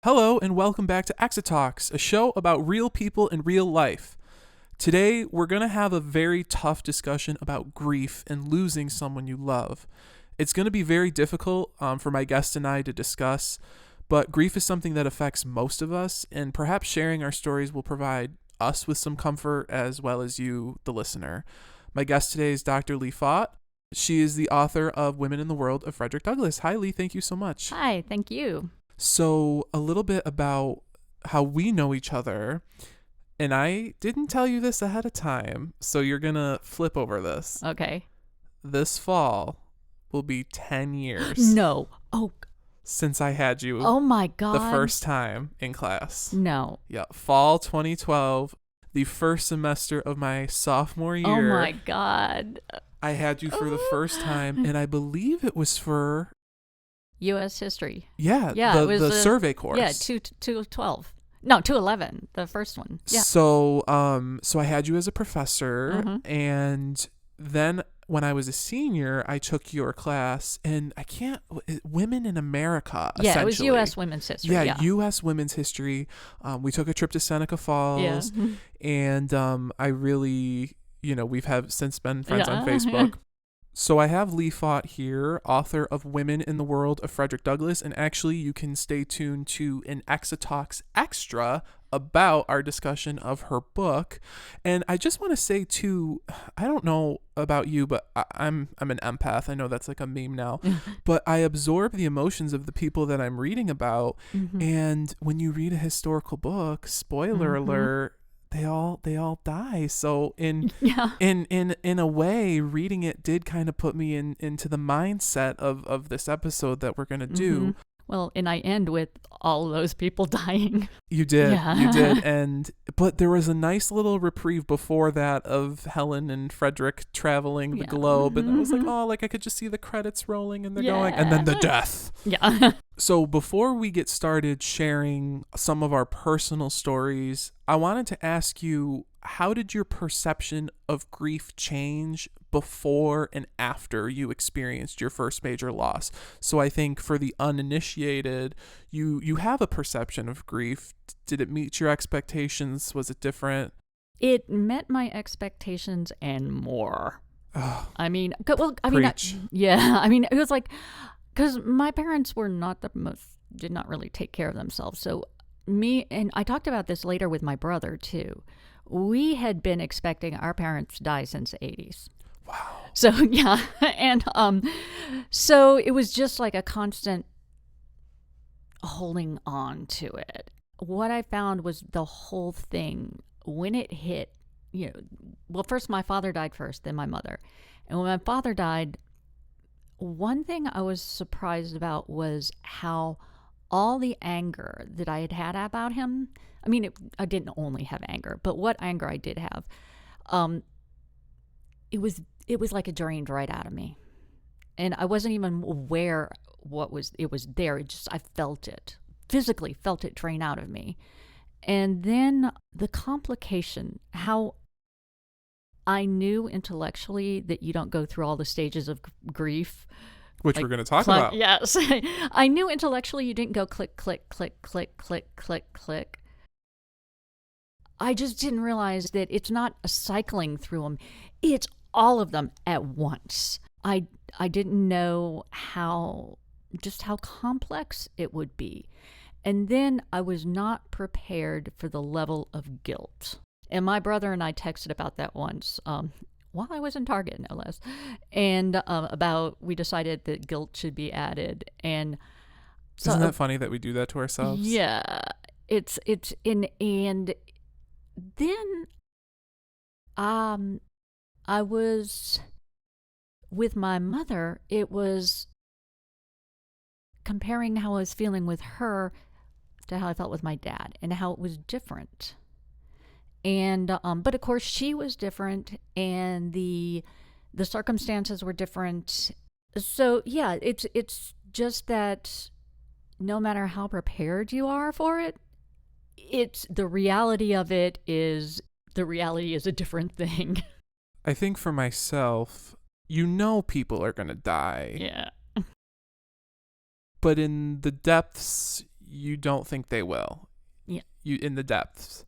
Hello and welcome back to Exa Talks, a show about real people in real life. Today, we're going to have a very tough discussion about grief and losing someone you love. It's going to be very difficult for my guest and I to discuss, but grief is something that affects most of us, and perhaps sharing our stories will provide us with some comfort as well as you, the listener. My guest today is Dr. Leigh Fought. She is the author of Women in the World of Frederick Douglass. Hi, Leigh. Thank you so much. Hi, thank you. So, a little bit about how we know each other. And I didn't tell you this ahead of time, so you're going to flip over this. Okay. This fall will be 10 years. No. Since I had you Oh my God. the first time in class. No. Yeah, fall 2012, the first semester of my sophomore year. Oh my God. I had you for the first time, and I believe it was for U.S. history. Yeah, it was the survey course. Yeah, 212. No, 211, the first one. Yeah. So I had you as a professor, Mhm. and then when I was a senior, I took your class, and Women in America, Yeah, it was essentially. U.S. women's history. Yeah, U.S. women's history. We took a trip to Seneca Falls, Yeah. and I really, we've since been friends on Yeah. Facebook. So I have Leigh Fought here, author of Women in the World of Frederick Douglass, and actually you can stay tuned to an Exa Talks extra about our discussion of her book. And I just want to say too, I don't know about you, but I'm an empath. I know that's like a meme now, but I absorb the emotions of the people that I'm reading about. Mhm. And when you read a historical book, spoiler Mhm. alert, they all die. So Yeah. in a way, reading it did kind of put me into the mindset of this episode that we're gonna do. Mhm. Well, and I end with all of those people dying. You did, Yeah. you did, but there was a nice little reprieve before that of Helen and Frederick traveling the Yeah. globe, and I was like, Mhm. oh, like I could just see the credits rolling and they're going, and then the death. Yeah. So before we get started sharing some of our personal stories, I wanted to ask you, how did your perception of grief change before and after you experienced your first major loss? So I think for the uninitiated, you have a perception of grief. Did it meet your expectations? Was it different? It met my expectations and more. Oh, I mean, it was like, because my parents were not the most, did not really take care of themselves. So me, and I talked about this later with my brother too. We had been expecting our parents to die since the 80s. wow. So yeah, and so it was just like a constant holding on to it. What I found was the whole thing when it hit, well, first my father died first, then my mother. And when my father died, one thing I was surprised about was how all the anger that I had had about him, I mean, I didn't only have anger, but what anger I did have, it was like it drained right out of me. And I wasn't even aware it was there. I felt it, physically felt it drain out of me. And then the complication, how I knew intellectually that you don't go through all the stages of grief. Which like, we're going to talk about. Yes. I knew intellectually you didn't go click, click, click, click, click, click, click. I just didn't realize that it's not a cycling through them. It's all of them at once. I didn't know how complex it would be. And then I was not prepared for the level of guilt. And my brother and I texted about that once, while I was in Target, no less. And we decided that guilt should be added. And so, Isn't that funny that we do that to ourselves? Yeah. And then I was with my mother. It was comparing how I was feeling with her to how I felt with my dad and how it was different. And but of course she was different and the circumstances were different. So yeah, it's just that no matter how prepared you are for it, it's the reality of it is a different thing. I think for myself, people are going to die. Yeah. But in the depths, you don't think they will. Yeah. You in the depths.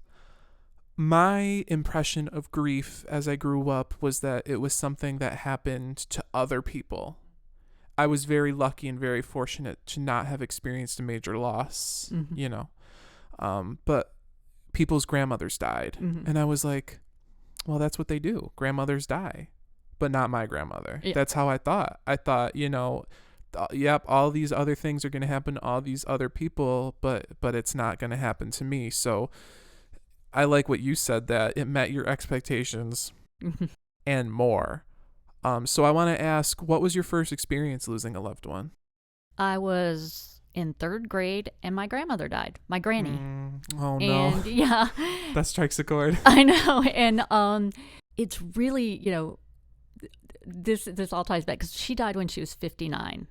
My impression of grief as I grew up was that it was something that happened to other people. I was very lucky and very fortunate to not have experienced a major loss, but people's grandmothers died. And I was like, well, that's what they do. Grandmothers die, but not my grandmother. Yeah. That's how I thought. I thought, yep, all these other things are going to happen to all these other people, but it's not going to happen to me. So I like what you said, that it met your expectations and more. So I want to ask, what was your first experience losing a loved one? I was in 3rd grade and my grandmother died, my granny. Oh, no. And yeah. That strikes a chord. I know. And it's really, this all ties back because she died when she was 59.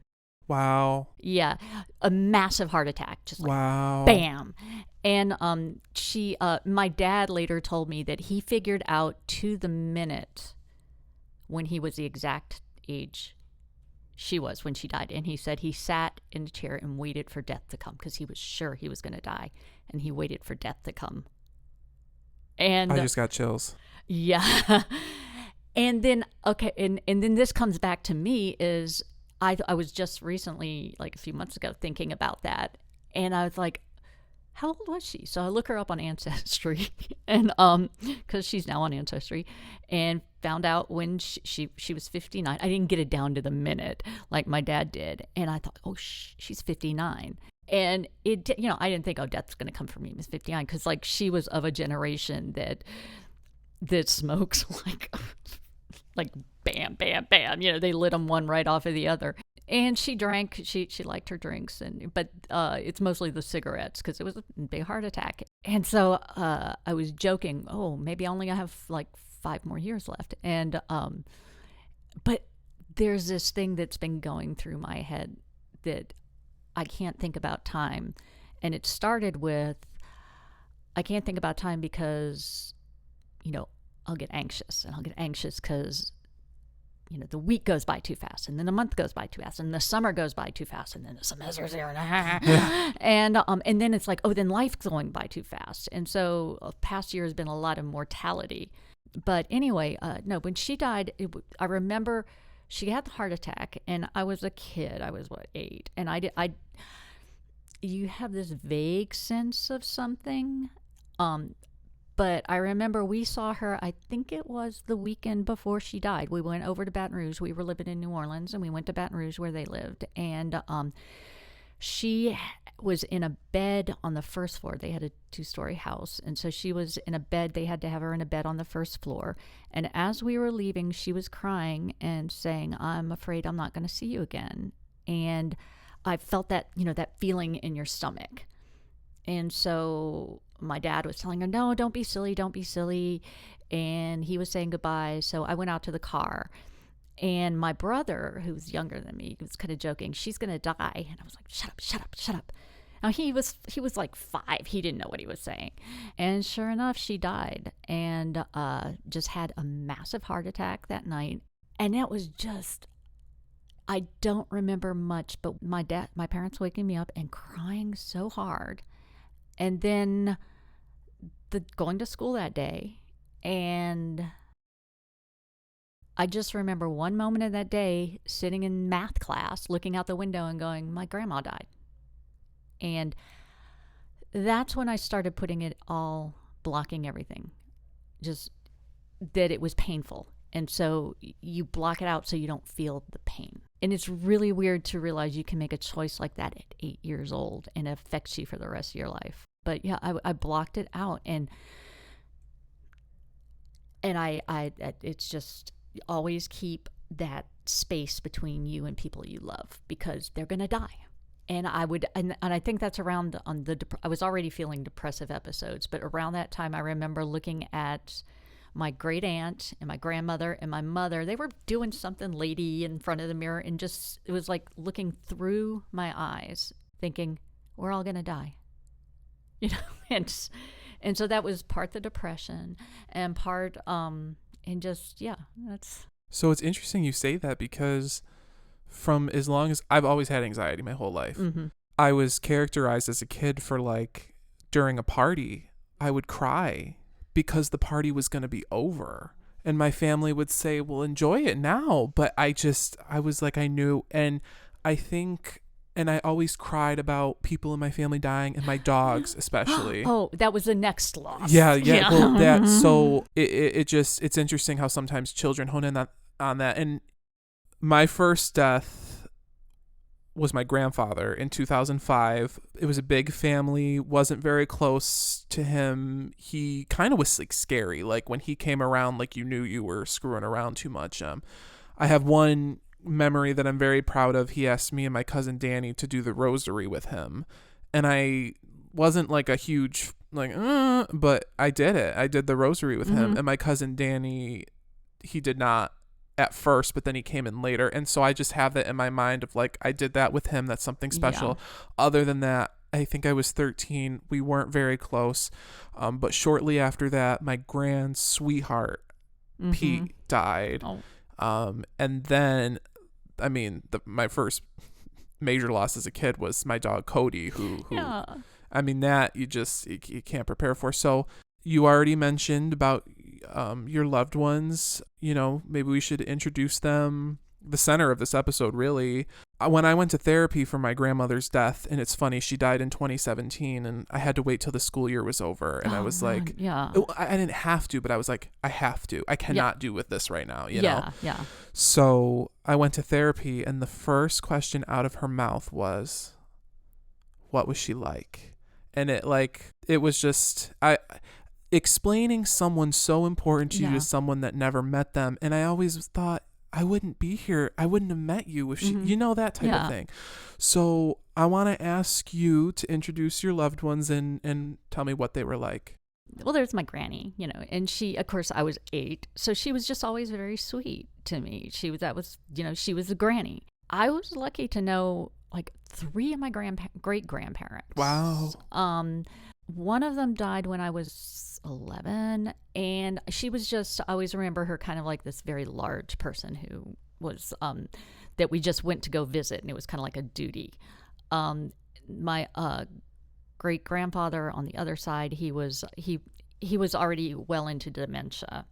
Wow. Yeah. A massive heart attack. Just like, wow. Bam. And my dad later told me that he figured out to the minute when he was the exact age she was when she died. And he said he sat in a chair and waited for death to come because he was sure he was going to die. And he waited for death to come. And I just got chills. Yeah. And then, okay, and then this comes back to me is I was just recently, like a few months ago, thinking about that. And I was like, how old was she? So I look her up on Ancestry, and because she's now on Ancestry, and found out when she was 59. I didn't get it down to the minute like my dad did, and I thought, oh, she's 59. And it, I didn't think, oh, death's going to come for me, Miss 59, because like she was of a generation that smokes like bam, bam, bam. They lit them one right off of the other. And she drank. She liked her drinks, but it's mostly the cigarettes because it was a big heart attack. And so I was joking, oh, maybe I only have like 5 more years left. And but there's this thing that's been going through my head that I can't think about time. And it started with, I can't think about time because, I'll get anxious. And I'll get anxious because the week goes by too fast, and then the month goes by too fast, and the summer goes by too fast, and then the semester's here, and then it's like, oh, then life's going by too fast, and so past year has been a lot of mortality. But anyway, no, when she died, I remember she had the heart attack, and I was a kid. I was 8, and you have this vague sense of something. But I remember we saw her, I think it was the weekend before she died. We went over to Baton Rouge. We were living in New Orleans, and we went to Baton Rouge where they lived. And she was in a bed on the first floor. They had a 2-story house. And so she was in a bed. They had to have her in a bed on the first floor. And as we were leaving, she was crying and saying, I'm afraid I'm not going to see you again. And I felt that, that feeling in your stomach. And so my dad was telling her, no, don't be silly, don't be silly. And he was saying goodbye. So I went out to the car. And my brother, who's younger than me, was kind of joking, she's going to die. And I was like, shut up, shut up, shut up. Now he was like 5. He didn't know what he was saying. And sure enough, she died and just had a massive heart attack that night. And it was just, I don't remember much, but my parents waking me up and crying so hard. And then going to school that day. And I just remember one moment of that day sitting in math class, looking out the window and going, my grandma died. And that's when I started putting it all, blocking everything. Just that it was painful. And so you block it out so you don't feel the pain. And it's really weird to realize you can make a choice like that at 8 years old and it affects you for the rest of your life. But yeah, I blocked it out, and it's just always keep that space between you and people you love because they're gonna die. And I think that's around I was already feeling depressive episodes, but around that time I remember looking at my great aunt and my grandmother and my mother. They were doing something lady in front of the mirror, and just it was like looking through my eyes, thinking we're all gonna die. And so that was part the depression and part and just that's. So it's interesting you say that because from as long as I've always had anxiety my whole life. Mm-hmm. I was characterized as a kid for like during a party, I would cry because the party was going to be over. And my family would say, well, enjoy it now. But I was like, I knew. And I think, and I always cried about people in my family dying and my dogs, especially. Oh, that was the next loss. Yeah. Well, that, so it's interesting how sometimes children hone in on that. And my first death was my grandfather in 2005. It was a big family, wasn't very close to him. He kind of was like scary. Like when he came around, like you knew you were screwing around too much. I have one memory that I'm very proud of. He asked me and my cousin Danny to do the rosary with him. And I wasn't like a huge, like, but I did it. I did the rosary with him. And my cousin Danny, he did not at first, but then he came in later. And so I just have that in my mind of like, I did that with him. That's something special. Yeah. Other than that, I think I was 13. We weren't very close. But shortly after that, my grand sweetheart, Pete, died. And then, I mean, my first major loss as a kid was my dog, Cody, who I mean, that you can't prepare for. So you already mentioned about your loved ones. You know, maybe we should introduce them. The center of this episode, really. When I went to therapy for my grandmother's death, and it's funny, she died in 2017, and I had to wait till the school year was over. And I was like, I didn't have to, but I was like, I have to. I cannot do with this right now, you know? Yeah. So I went to therapy, and the first question out of her mouth was, what was she like? And it was just, explaining someone so important to you to someone that never met them. And I always thought, I wouldn't be here. I wouldn't have met you if she, you know, that type of thing. So I want to ask you to introduce your loved ones and tell me what they were like. Well, there's my granny, you know, and she, of course, I was 8. So she was just always very sweet to me. She was the granny. I was lucky to know like 3 of my great grandparents. Wow. One of them died when I was 11, and she was just, I always remember her kind of like this very large person who was, that we just went to go visit, and it was kind of like a duty. My great grandfather on the other side, he was already well into dementia.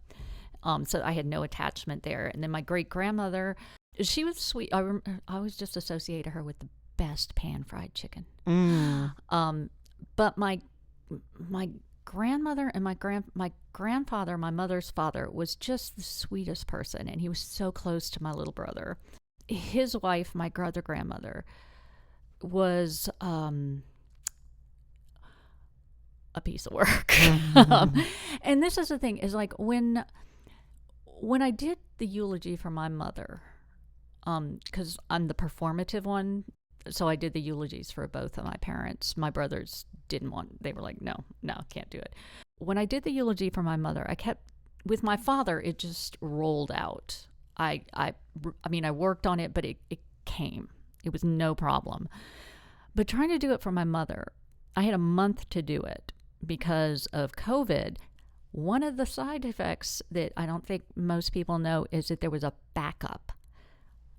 So I had no attachment there. And then my great grandmother, she was sweet. I always just associated her with the best pan fried chicken. But my grandmother and my grandfather, my mother's father, was just the sweetest person, and he was so close to my little brother. His wife, my other grandmother, was a piece of work. And this is the thing, is like when I did the eulogy for my mother, because I'm the performative one, so I did the eulogies for both of my parents. My brothers didn't want, they were like, no, can't do it. When I did the eulogy for my mother, I kept, with my father, it just rolled out. I mean, I worked on it, but it came. It was no problem. But trying to do it for my mother, I had a month to do it because of COVID. One of the side effects that I don't think most people know is that there was a backup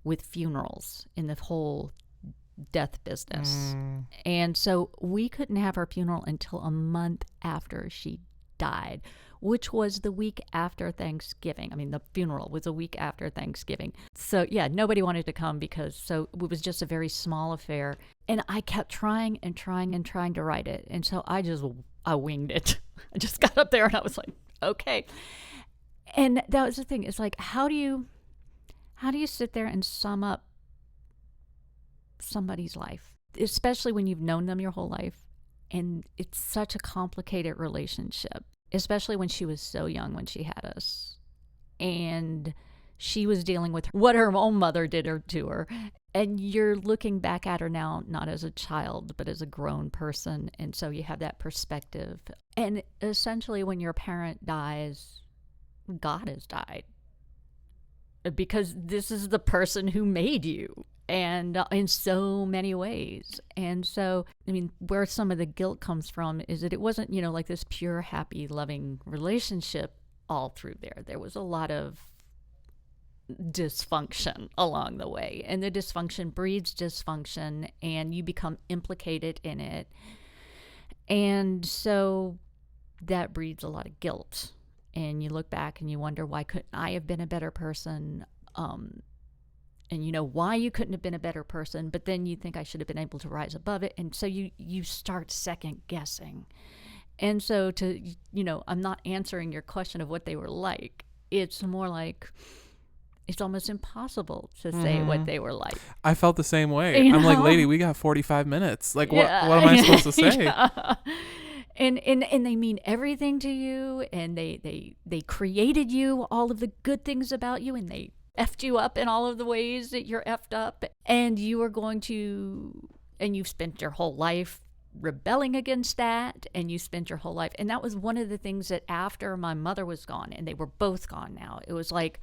with funerals in the whole death business. And so we couldn't have her funeral until a month after she died, which was the week after Thanksgiving. I mean, the funeral was a week after Thanksgiving. So yeah, nobody wanted to come so it was just a very small affair. And I kept trying to write it. And so I winged it. I just got up there and I was like, okay. And that was the thing. It's like, how do you sit there and sum up somebody's life, especially when you've known them your whole life, and it's such a complicated relationship, especially when she was so young when she had us, and she was dealing with what her own mother did to her, and you're looking back at her now not as a child but as a grown person, and so you have that perspective. And essentially when your parent dies, God has died, because this is the person who made you, and in so many ways. And so, I mean, where some of the guilt comes from is that it wasn't, like this pure, happy, loving relationship all through there. There was a lot of dysfunction along the way. And the dysfunction breeds dysfunction, and you become implicated in it. And so that breeds a lot of guilt. And you look back and you wonder, why couldn't I have been a better person? And you know why you couldn't have been a better person, but then you think I should have been able to rise above it. And so you start second guessing. And so I'm not answering your question of what they were like. It's more like, it's almost impossible to say what they were like. I felt the same way. You I'm like, know? lady, we got 45 minutes. Like, Yeah. what am I supposed to say? Yeah. And they mean everything to you, and they created you, all of the good things about you, and they effed you up in all of the ways that you're effed up. And you are going to, and you've spent your whole life rebelling against that, and you spent your whole life. And that was one of the things that after my mother was gone, and they were both gone now, it was like,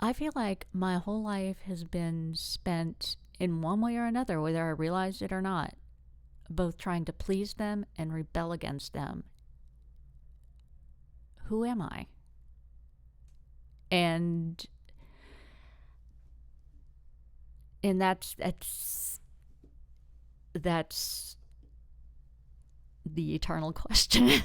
I feel like my whole life has been spent in one way or another, whether I realized it or not, both trying to please them and rebel against them. Who am I? And that's the eternal question.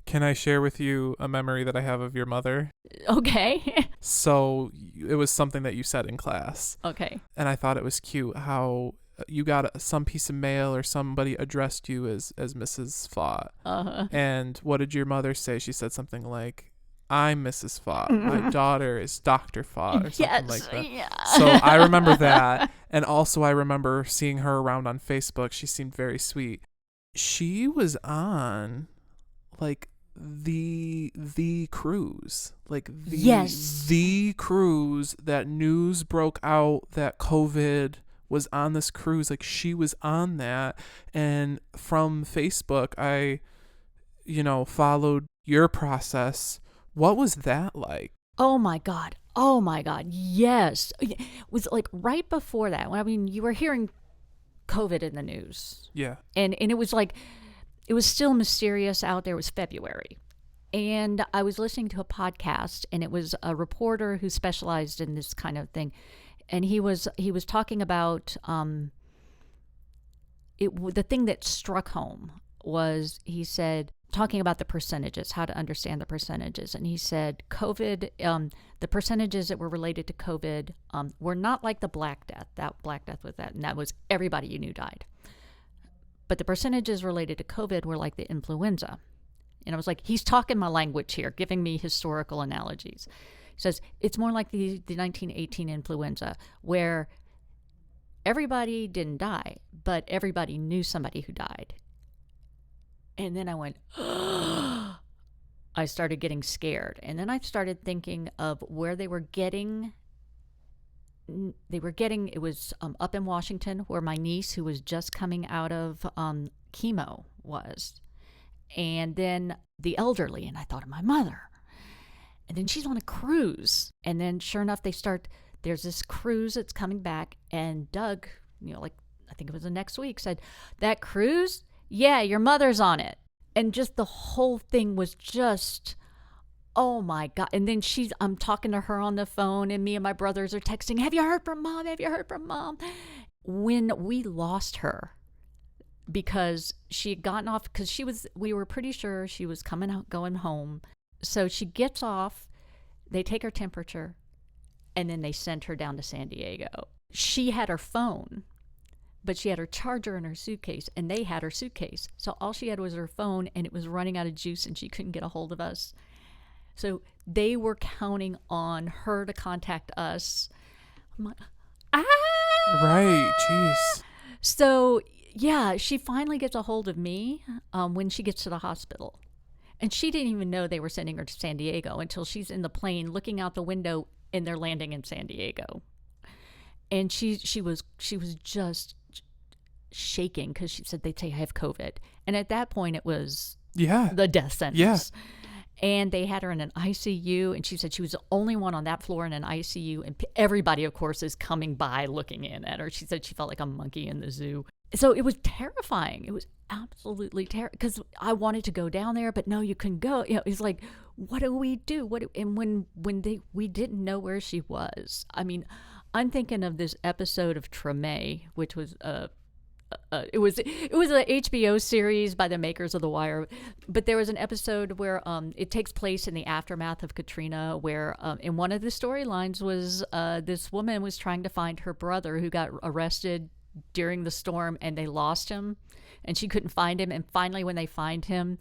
Can I share with you a memory that I have of your mother? Okay. So it was something that you said in class. Okay. And I thought it was cute how you got some piece of mail or somebody addressed you as Mrs. Fought. Uh-huh. And what did your mother say? She said something like, I'm Mrs. Fought. My daughter is Dr. Fought, or something like that. Yeah. So I remember that. And also I remember seeing her around on Facebook. She seemed very sweet. She was on like the cruise, like the cruise that news broke out that COVID was on this cruise. Like, she was on that. And from Facebook, I followed your process. What was that like? Oh my God, yes. It was like right before that, you were hearing COVID in the news. Yeah. And it was like, it was still mysterious out there. It was February. And I was listening to a podcast, and it was a reporter who specialized in this kind of thing. And he was talking about the thing that struck home was, he said, talking about the percentages, how to understand the percentages. And he said COVID, the percentages that were related to COVID were not like the Black Death. That Black Death was that, and that was everybody you knew died. But the percentages related to COVID were like the influenza. And I was like, he's talking my language here, giving me historical analogies. He says, it's more like the 1918 influenza, where everybody didn't die, but everybody knew somebody who died. And then I went, I started getting scared. And then I started thinking of where they were getting, it was up in Washington, where my niece, who was just coming out of chemo, was. And then the elderly, and I thought of my mother. And then she's on a cruise. And then sure enough, there's this cruise that's coming back. And Doug, I think it was the next week, said, that cruise? Yeah, your mother's on it. And just the whole thing was just, oh my God. And then I'm talking to her on the phone, and me and my brothers are texting, have you heard from Mom? Have you heard from Mom? When we lost her, because she had gotten off, because we were pretty sure she was going home. So she gets off, they take her temperature, and then they sent her down to San Diego. She had her phone, but she had her charger in her suitcase, and they had her suitcase. So all she had was her phone, and it was running out of juice, and she couldn't get a hold of us. So they were counting on her to contact us. I'm like, Right, jeez. So, yeah, she finally gets a hold of me when she gets to the hospital. And she didn't even know they were sending her to San Diego until she's in the plane looking out the window, and they're landing in San Diego. And she was just shaking, because she said, they'd say I have COVID. And at that point, it was the death sentence. Yeah. And they had her in an ICU, and she said she was the only one on that floor in an ICU, and everybody, of course, is coming by looking in at her. She said she felt like a monkey in the zoo. So it was terrifying. It was absolutely terrifying, because I wanted to go down there, but no, you couldn't go. It's like, what do we do? And when we didn't know where she was. I mean, I'm thinking of this episode of Treme, which was it was an HBO series by the makers of The Wire, but there was an episode where it takes place in the aftermath of Katrina, where in one of the storylines was this woman was trying to find her brother who got arrested during the storm, and they lost him, and she couldn't find him, and finally when they find him,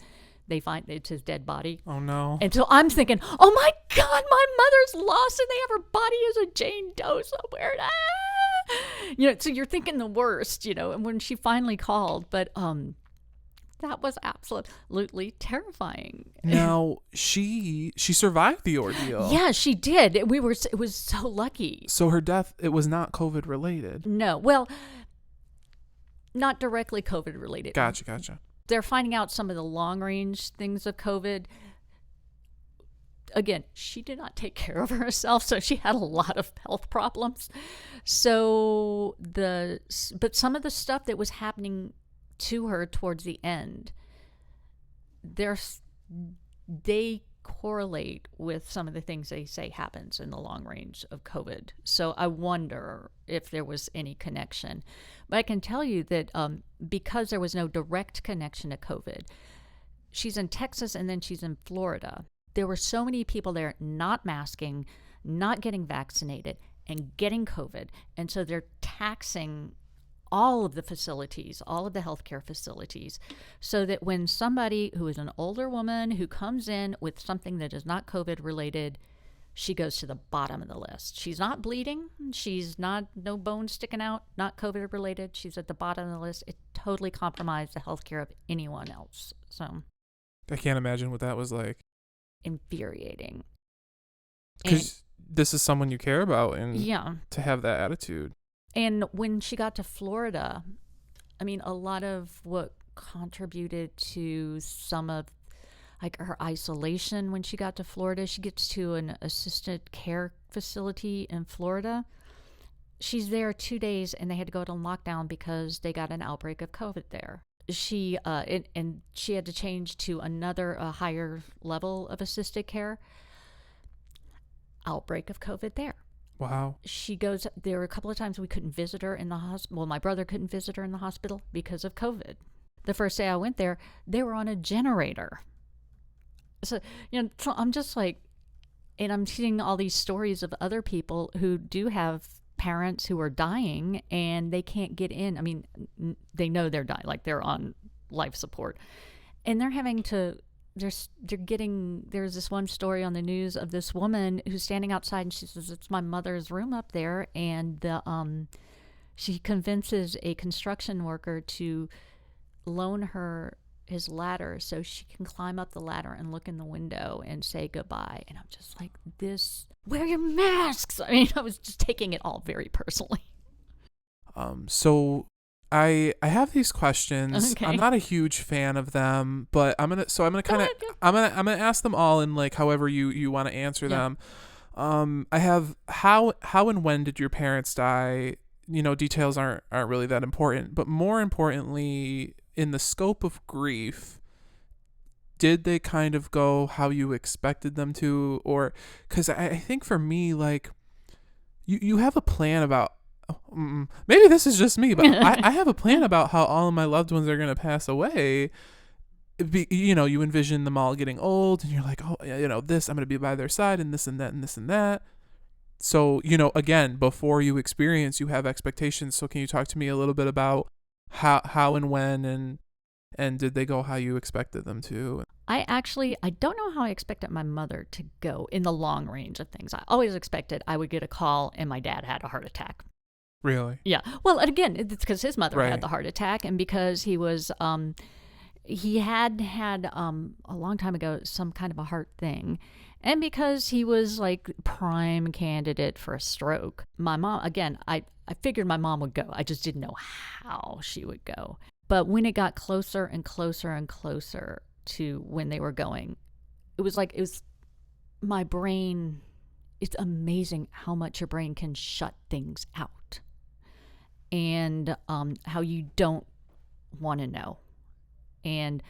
they find it's his dead body. Oh no. And so I'm thinking, oh my God, my mother's lost and they have her body as a Jane Doe somewhere. So you're thinking the worst, and when she finally called, but that was absolutely terrifying. Now, she survived the ordeal. Yeah, she did. It was so lucky. So her death, it was not COVID related. No. Well, not directly COVID related. Gotcha. They're finding out some of the long range things of COVID. Again, she did not take care of herself, so she had a lot of health problems. So but some of the stuff that was happening to her towards the end, they correlate with some of the things they say happens in the long range of COVID. So I wonder if there was any connection. But I can tell you that because there was no direct connection to COVID, she's in Texas and then she's in Florida. There were so many people there not masking, not getting vaccinated, and getting COVID. And so they're taxing all of the facilities, all of the healthcare facilities, so that when somebody who is an older woman who comes in with something that is not COVID related, she goes to the bottom of the list. She's not bleeding. She's no bones sticking out, not COVID related. She's at the bottom of the list. It totally compromised the healthcare of anyone else. So I can't imagine what that was like. Infuriating. Because this is someone you care about, and yeah, to have that attitude. And when she got to Florida, I mean, a lot of what contributed to some of like her isolation when she got to Florida, she gets to an assisted care facility in Florida. She's there 2 days and they had to go to lockdown because they got an outbreak of COVID there. She and she had to change to another higher level of assisted care. Outbreak of COVID there. Wow. She goes, there were a couple of times we couldn't visit her in the hospital. Well, my brother couldn't visit her in the hospital because of COVID. The first day I went there, they were on a generator. So, so I'm just like, and I'm seeing all these stories of other people who do have parents who are dying and they can't get in. I mean, they know they're dying, like they're on life support. And they're having to, there's this one story on the news of this woman who's standing outside and she says, it's my mother's room up there. And she convinces a construction worker to loan her his ladder so she can climb up the ladder and look in the window and say goodbye. And I'm just like, wear your masks. I mean, I was just taking it all very personally. So I have these questions. Okay. I'm not a huge fan of them, but I'm gonna ask them all in like however you want to answer them. I have how and when did your parents die? Details aren't really that important, but more importantly, in the scope of grief, did they kind of go how you expected them to? Or because I think for me, like you have a plan about maybe this is just me, but I have a plan about how all of my loved ones are going to pass away. You envision them all getting old and you're like, oh, this, I'm going to be by their side and this and that and this and that. So, again, before you experience, you have expectations. So can you talk to me a little bit about how and when and did they go how you expected them to? I don't know how I expected my mother to go in the long range of things. I always expected I would get a call and my dad had a heart attack. Really? Yeah. Well, again, it's because his mother Right. had the heart attack and because he was, he had a long time ago some kind of a heart thing. And because he was like prime candidate for a stroke. My mom, again, I figured my mom would go. I just didn't know how she would go. But when it got closer and closer and closer to when they were going, it was my brain. It's amazing how much your brain can shut things out. And how you don't want to know. And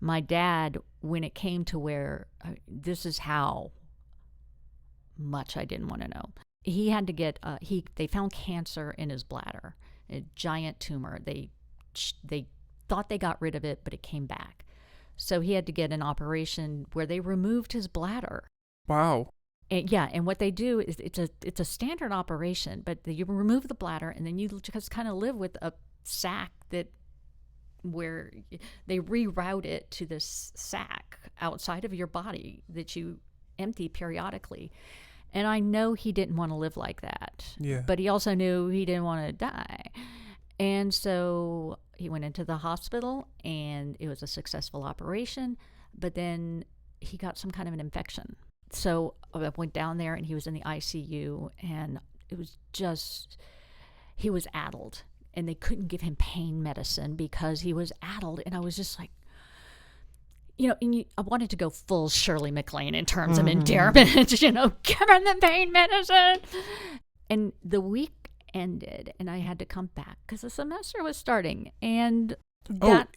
My dad, when it came to where this is how much I didn't want to know. He had to get they found cancer in his bladder, a giant tumor. They thought they got rid of it, but it came back. So he had to get an operation where they removed his bladder. Wow. And what they do is it's a standard operation, but you remove the bladder and then you just kind of live with a sac where they reroute it to this sac outside of your body that you empty periodically. And I know he didn't want to live like that. Yeah. But he also knew he didn't want to die. And so he went into the hospital and it was a successful operation, but then he got some kind of an infection. So I went down there and he was in the ICU and it was just, he was addled and they couldn't give him pain medicine because he was addled. And I was just like, I wanted to go full Shirley MacLaine in terms of endearment, give him the pain medicine. And the week ended and I had to come back because the semester was starting. And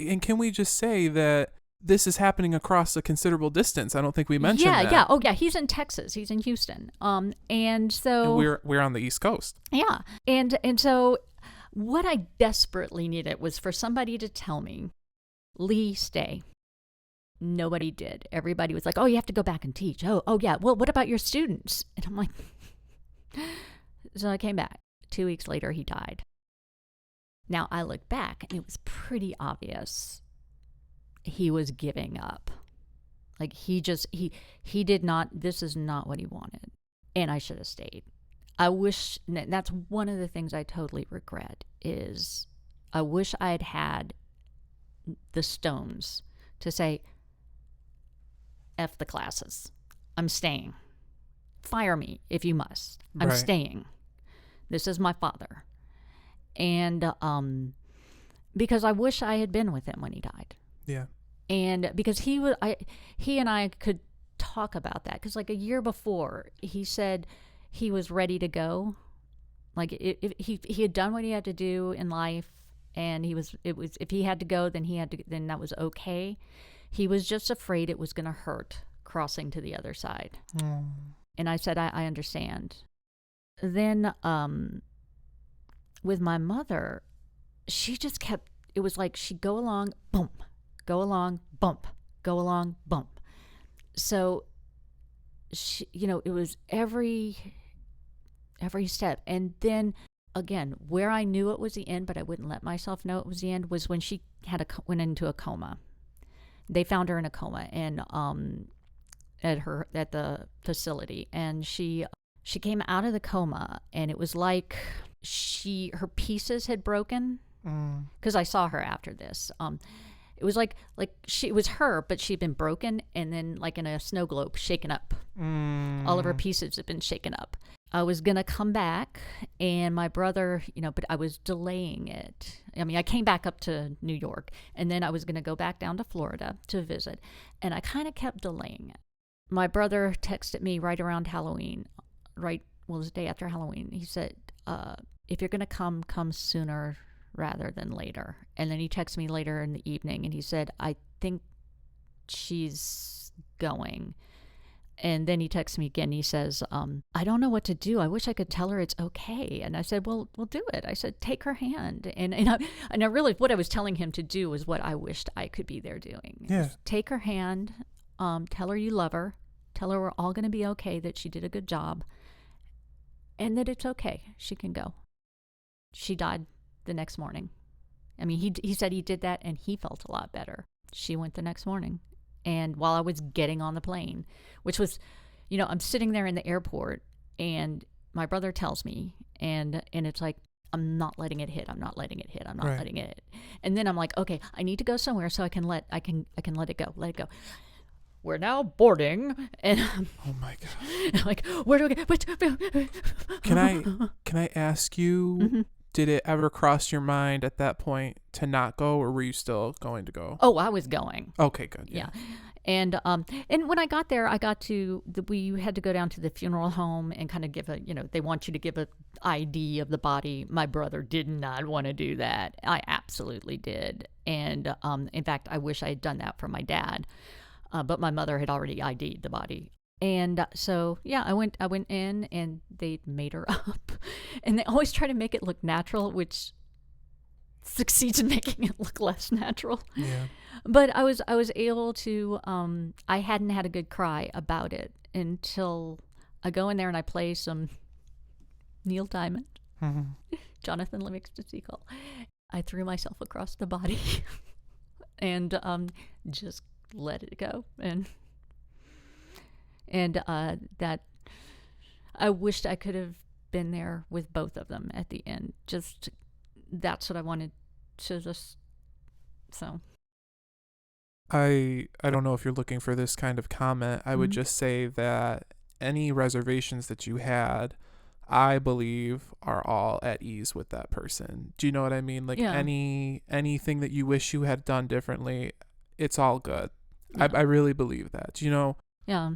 and can we just say that this is happening across a considerable distance? I don't think we mentioned that. Yeah. Oh, yeah. He's in Texas. He's in Houston. And so and we're on the East Coast. Yeah. And so what I desperately needed was for somebody to tell me, Leigh, stay. Nobody did. Everybody was like, oh, you have to go back and teach. Oh, yeah. Well, what about your students? And I'm like, so I came back. 2 weeks later, he died. Now, I look back, and it was pretty obvious he was giving up. Like, he did not, this is not what he wanted. And I should have stayed. I wish, that's one of the things I totally regret, is I wish I had had the stones to say, F the classes. I'm staying. Fire me if you must. I'm staying. This is my father. And because I wish I had been with him when he died. Yeah. And because he and I could talk about that. Because like a year before, he said he was ready to go. Like if he had done what he had to do in life, and if he had to go, then that was okay. He was just afraid it was going to hurt crossing to the other side. And I said, I understand. Then with my mother, she just kept, it was like she'd go along, boom, go along, bump, go along, bump. So, she, it was every step. And then again, where I knew it was the end, but I wouldn't let myself know it was the end, was when she went into a coma. They found her in a coma and at the facility, and she came out of the coma, and it was like her pieces had broken, because I saw her after this. It was like it was her, but she'd been broken, and then like in a snow globe, shaken up. All of her pieces had been shaken up. I was going to come back, and my brother, but I was delaying it. I mean, I came back up to New York, and then I was going to go back down to Florida to visit, and I kind of kept delaying it. My brother texted me right around Halloween, it was the day after Halloween. He said, if you're going to come sooner rather than later. And then he texted me later in the evening, and he said, I think she's going. And then he texts me again. He says, I don't know what to do. I wish I could tell her it's okay. And I said, well, we'll do it. I said, take her hand. And I really, what I was telling him to do was what I wished I could be there doing. Yeah. Take her hand. Tell her you love her. Tell her we're all going to be okay, that she did a good job, and that it's okay. She can go. She died the next morning. I mean, he said he did that, and he felt a lot better. She went the next morning. And while I was getting on the plane, which was, I'm sitting there in the airport, and my brother tells me, and it's like, I'm not letting it hit. I'm not letting it hit. I'm not letting it hit. And then I'm like, okay, I need to go somewhere so I can let it go. Let it go. We're now boarding, and oh my god! I'm like, where do we go? Can I ask you? Mm-hmm. Did it ever cross your mind at that point to not go, or were you still going to go? Oh, I was going. Okay, good. Yeah. And when I got there, we had to go down to the funeral home and kind of give they want you to give a ID of the body. My brother did not want to do that. I absolutely did. And in fact, I wish I had done that for my dad. But my mother had already ID'd the body. And so, yeah, I went in and they made her up. And they always try to make it look natural, which succeeds in making it look less natural. Yeah. But I was able to, I hadn't had a good cry about it until I go in there and I play some Neil Diamond, Jonathan Livingston Seagull. I threw myself across the body and just let it go. And that I wished I could have been there with both of them at the end. Just that's what I wanted to just so. I don't know if you're looking for this kind of comment. I would just say that any reservations that you had, I believe, are all at ease with that person. Do you know what I mean? Like anything that you wish you had done differently, it's all good. Yeah. I really believe that. Do you know? Yeah.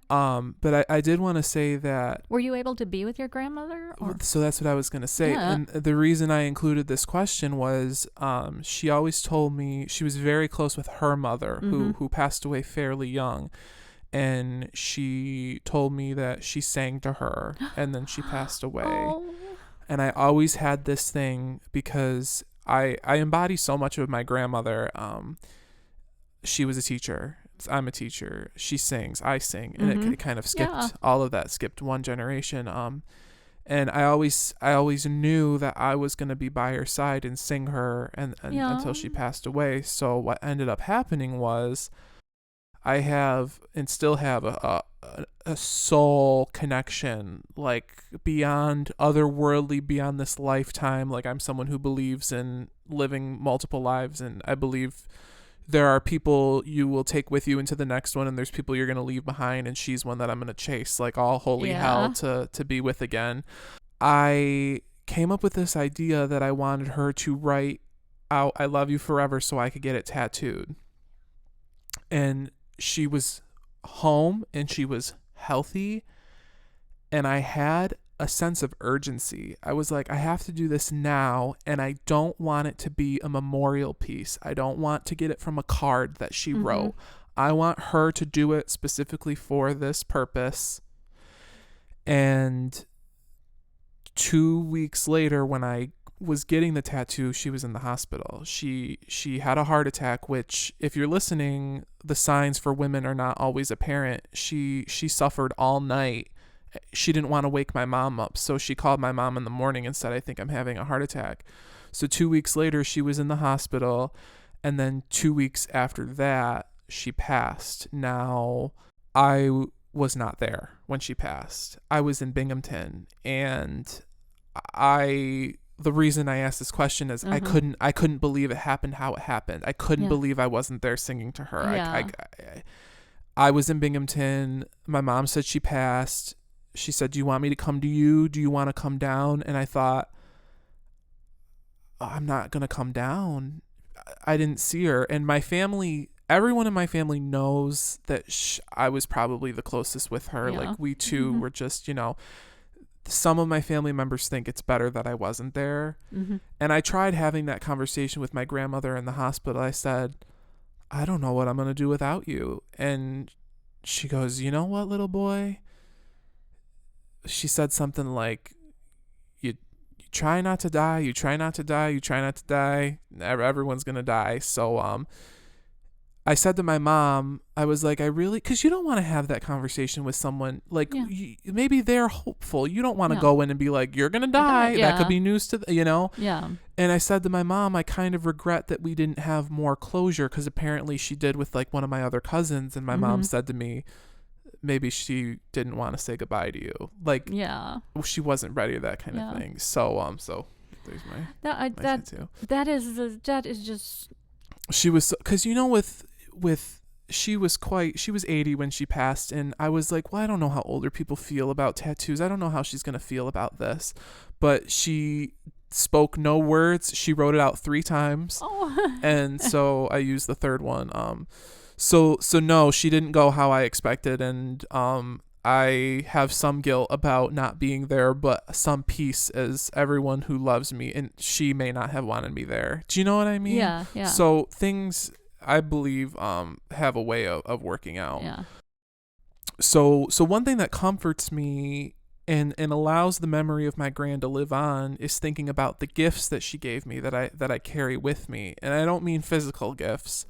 But I did want to say that. Were you able to be with your grandmother? Or? So that's what I was going to say. Yeah. And the reason I included this question was she always told me she was very close with her mother, who passed away fairly young. And she told me that she sang to her and then she passed away. Oh. And I always had this thing because I embody so much of my grandmother. She was a teacher. I'm a teacher. She sings. I sing. And it kind of skipped all of that, skipped one generation. And I always knew that I was going to be by her side and sing her and until she passed away. So what ended up happening was I have and still have a soul connection, like beyond otherworldly, beyond this lifetime. Like I'm someone who believes in living multiple lives, and I believe there are people you will take with you into the next one, and there's people you're going to leave behind, and she's one that I'm going to chase like all holy hell to be with again. I came up with this idea that I wanted her to write out I love you forever so I could get it tattooed. And she was home and she was healthy, and I had a sense of urgency. I was like, I have to do this now, and I don't want it to be a memorial piece. I don't want to get it from a card that she wrote. I want her to do it specifically for this purpose. And 2 weeks later, when I was getting the tattoo, she was in the hospital. She had a heart attack, which, if you're listening, the signs for women are not always apparent. She suffered all night. She didn't want to wake my mom up, so she called my mom in the morning and said, I think I'm having a heart attack. So 2 weeks later, she was in the hospital, and then 2 weeks after that, she passed. Now, I was not there when she passed. I was in Binghamton, and the reason I asked this question is I couldn't believe it happened how it happened. I couldn't believe I wasn't there singing to her. Yeah. I was in Binghamton. My mom said she passed. She said, do you want me to come to you? Do you want to come down? And I thought, I'm not going to come down. I didn't see her. And my family, everyone in my family knows that I was probably the closest with her. Yeah. Like we two were just, some of my family members think it's better that I wasn't there. And I tried having that conversation with my grandmother in the hospital. I said, I don't know what I'm going to do without you. And she goes, you know what, little boy? She said something like, you try not to die, you try not to die, you try not to die. Everyone's going to die. So I said to my mom, I was like, because you don't want to have that conversation with someone. Like, maybe they're hopeful. You don't want to go in and be like, you're going to die. Yeah. That could be news to, Yeah. And I said to my mom, I kind of regret that we didn't have more closure, because apparently she did with like one of my other cousins. And my mom said to me, maybe she didn't want to say goodbye to you. Like, she wasn't ready to that kind of thing. So, there's my tattoo. That is just. She was, because she was 80 when she passed, and I was like, well, I don't know how older people feel about tattoos. I don't know how she's going to feel about this. But she spoke no words. She wrote it out 3 times. Oh. And so I used the third one. So no, she didn't go how I expected, and I have some guilt about not being there, but some peace as everyone who loves me, and she may not have wanted me there. Do you know what I mean? Yeah, yeah. So things, I believe, have a way of working out. Yeah. So one thing that comforts me and allows the memory of my gran to live on is thinking about the gifts that she gave me that I carry with me. And I don't mean physical gifts.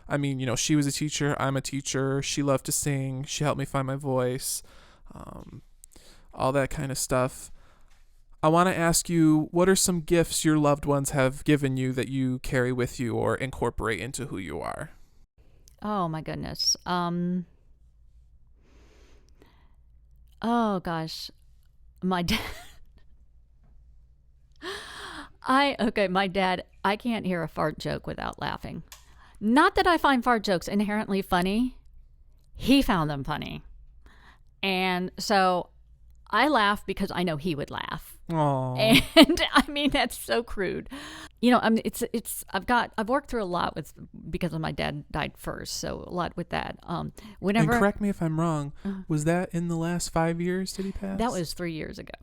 I mean, she was a teacher, I'm a teacher, she loved to sing, she helped me find my voice, all that kind of stuff. I want to ask you, what are some gifts your loved ones have given you that you carry with you or incorporate into who you are? Oh my goodness. Oh gosh. My dad. My dad, I can't hear a fart joke without laughing. Not that I find fart jokes inherently funny. He found them funny. And so I laugh because I know he would laugh. Aww. And I mean, that's so crude. I've worked through a lot because of my dad died first. So a lot with that. Whenever, and correct me if I'm wrong, was that in the last 5 years did he pass? That was 3 years ago.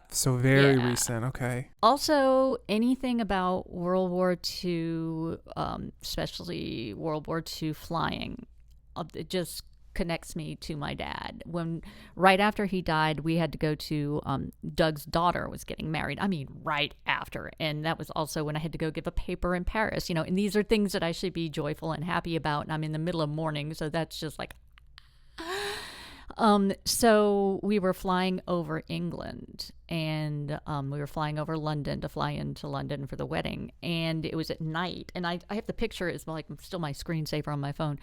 So very recent, okay. Also, anything about World War II, especially World War II flying, it just connects me to my dad. Right after he died, we had to go to, Doug's daughter was getting married. I mean, right after. And that was also when I had to go give a paper in Paris, and these are things that I should be joyful and happy about. And I'm in the middle of mourning. So that's just like, so we were flying over England, and we were flying over London to fly into London for the wedding, and it was at night, and I have the picture, it's like still my screensaver on my phone,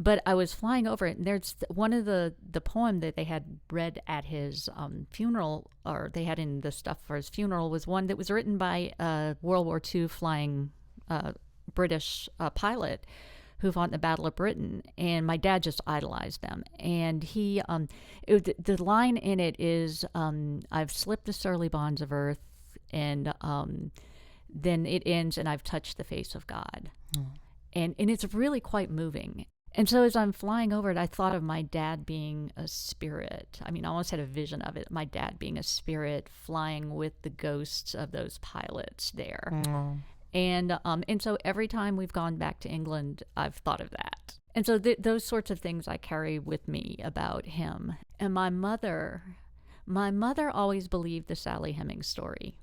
but I was flying over it, and there's one of the poem that they had read at his funeral, or they had in the stuff for his funeral, was one that was written by a World War II flying British pilot who fought in the Battle of Britain, and my dad just idolized them. And he, the line in it is, "I've slipped the surly bonds of earth," and then it ends, "and I've touched the face of God." And it's really quite moving. And so as I'm flying over it, I thought of my dad being a spirit. I mean, I almost had a vision of it, my dad being a spirit flying with the ghosts of those pilots there. And so every time we've gone back to England, I've thought of that. And so those sorts of things I carry with me about him. And my mother always believed the Sally Hemings story.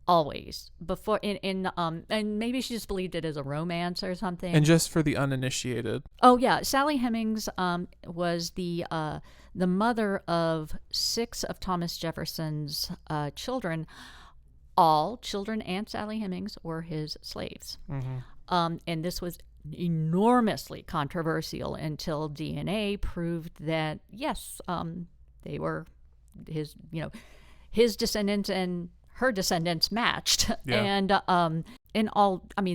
Always. Before, and maybe she just believed it as a romance or something. And just for the uninitiated. Oh yeah, Sally Hemings was the mother of 6 of Thomas Jefferson's children. All children and Sally Hemings were his slaves. And this was enormously controversial until DNA proved that, yes, they were his descendants, and her descendants matched. Yeah. And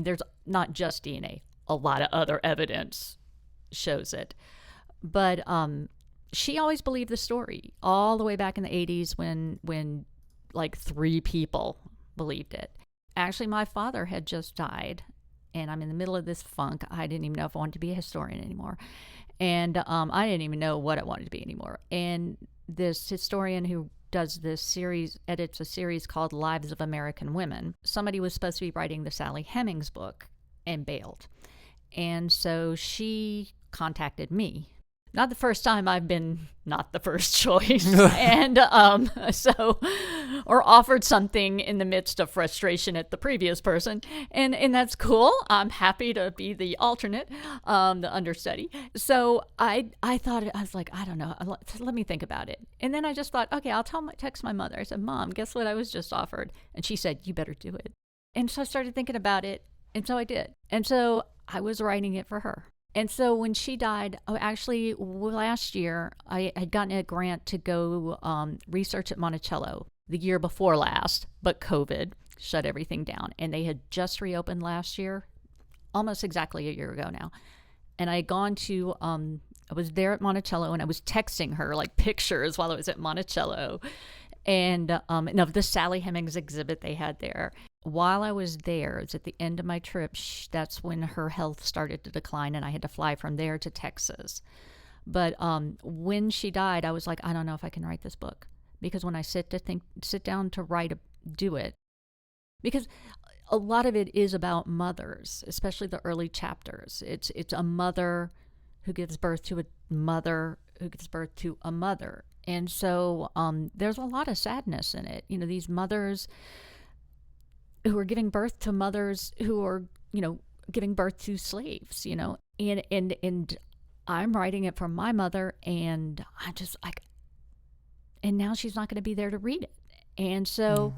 there's not just DNA. A lot of other evidence shows it. But she always believed the story all the way back in the 80s when like 3 people believed it. Actually, my father had just died, and I'm in the middle of this funk. I didn't even know if I wanted to be a historian anymore. And I didn't even know what I wanted to be anymore. And this historian who does this series, edits a series called Lives of American Women, somebody was supposed to be writing the Sally Hemings book and bailed. And so she contacted me. Not the first time I've been not the first choice. And or offered something in the midst of frustration at the previous person. And that's cool. I'm happy to be the alternate, the understudy. So I thought, I was like, I don't know. Let me think about it. And then I just thought, okay, I'll text my mother. I said, Mom, guess what I was just offered? And she said, you better do it. And so I started thinking about it. And so I did. And so I was writing it for her. And so when she died, actually last year, I had gotten a grant to go research at Monticello the year before last, but COVID shut everything down. And they had just reopened last year, almost exactly a year ago now. And I had gone to, I was there at Monticello, and I was texting her like pictures while I was at Monticello, and of the Sally Hemings exhibit they had there. while I was there, it's at the end of my trip, that's when her health started to decline, and I had to fly from there to Texas. But when she died, I was like, I don't know if I can write this book, because when I sit down to do it, because a lot of it is about mothers, especially the early chapters. It's a mother who gives birth to a mother who gives birth to a mother, and so there's a lot of sadness in it. These mothers who are giving birth to mothers who are, giving birth to slaves. And I'm writing it for my mother, and I just like, and now she's not going to be there to read it. And so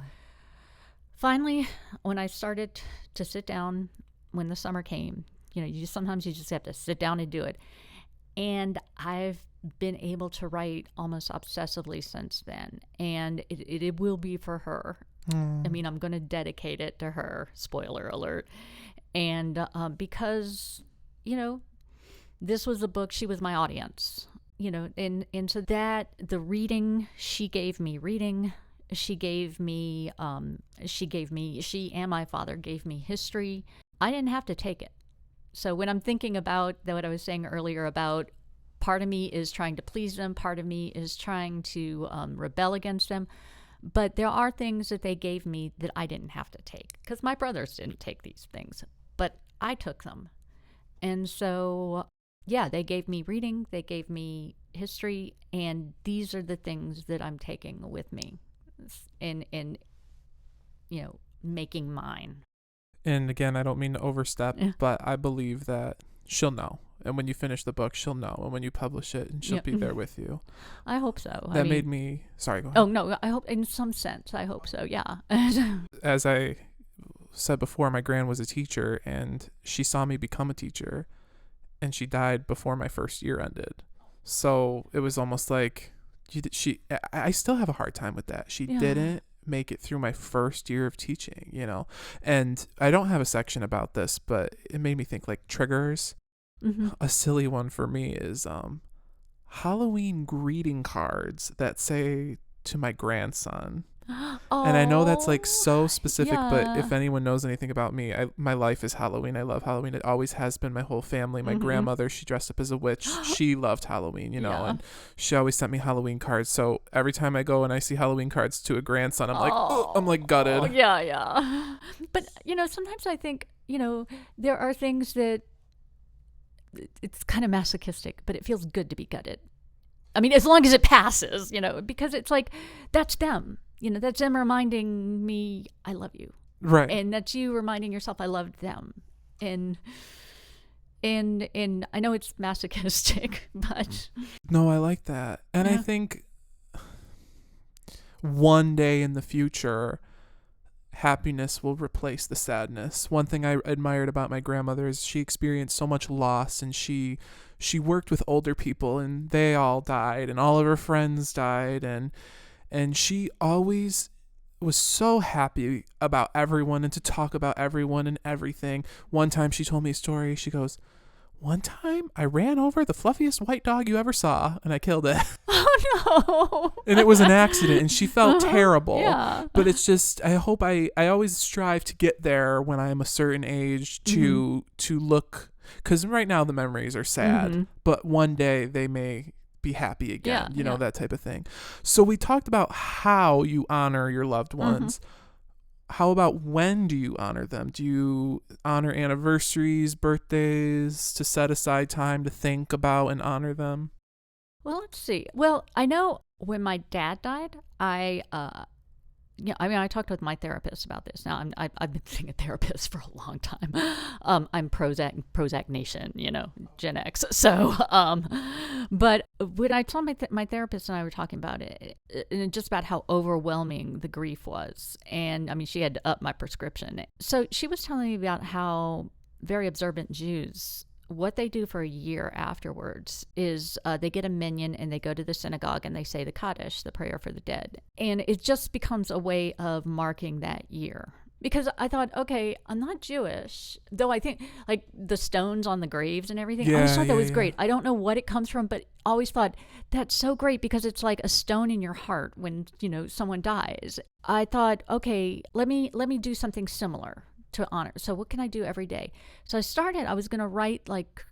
finally, when I started to sit down, when the summer came, sometimes you just have to sit down and do it. And I've been able to write almost obsessively since then. And it will be for her. I mean, I'm going to dedicate it to her, spoiler alert. And because, this was a book, she was my audience, and so that the reading, she gave me reading, she and my father gave me history. I didn't have to take it. So when I'm thinking about what I was saying earlier about part of me is trying to please them, part of me is trying to rebel against them. But there are things that they gave me that I didn't have to take, because my brothers didn't take these things, but I took them. And so, yeah, they gave me reading, they gave me history, and these are the things that I'm taking with me and making mine. And again, I don't mean to overstep, but I believe that she'll know. And when you finish the book, she'll know. And when you publish it, and she'll be there with you. I hope so. That made me... Sorry, go ahead. Oh, no, I hope in some sense, I hope so, yeah. As I said before, my gran was a teacher, and she saw me become a teacher, and she died before my first year ended. So it was almost like... I still have a hard time with that. She didn't make it through my first year of teaching, And I don't have a section about this, but it made me think, like, triggers. Mm-hmm. A silly one for me is Halloween greeting cards that say to my grandson. Oh, and I know that's like so specific, but if anyone knows anything about me, my life is Halloween. I love Halloween. It always has been. My whole family. My grandmother, she dressed up as a witch. She loved Halloween, and she always sent me Halloween cards. So every time I go and I see Halloween cards to a grandson, I'm like, I'm like gutted. Yeah. But sometimes I think there are things that it's kind of masochistic, but it feels good to be gutted. I mean, as long as it passes, because it's like, that's them. That's them reminding me I love you. Right. And that's you reminding yourself I loved them. And I know it's masochistic, but... No, I like that. And I think one day in the future, happiness will replace the sadness. One thing I admired about my grandmother is she experienced so much loss, and she worked with older people, and they all died, and all of her friends died, and she always was so happy about everyone and to talk about everyone and everything. One time she told me a story. She goes, one time I ran over the fluffiest white dog you ever saw, and I killed it. Oh, no. And it was an accident, and she felt terrible. Yeah. But it's just, I hope I always strive to get there when I'm a certain age to look, because right now the memories are sad, but one day they may be happy again, that type of thing. So we talked about how you honor your loved ones. How about when do you honor them? Do you honor anniversaries, birthdays, to set aside time to think about and honor them? Well, let's see. Well, I know when my dad died, I talked with my therapist about this. Now, I've been seeing a therapist for a long time. I'm Prozac Nation, Gen X. So, but when I told my therapist and I were talking about it, and just about how overwhelming the grief was, and I mean, she had to up my prescription. So she was telling me about how very observant Jews, what they do for a year afterwards is they get a minyan and they go to the synagogue and they say the Kaddish, the prayer for the dead. And it just becomes a way of marking that year. Because I thought, okay, I'm not Jewish, though I think like the stones on the graves and everything. I always Yeah, thought that yeah, was yeah. great. I don't know what it comes from, but always thought that's so great because it's like a stone in your heart when, someone dies. I thought, okay, let me do something similar to honor. So what can I do every day? So I was going to write like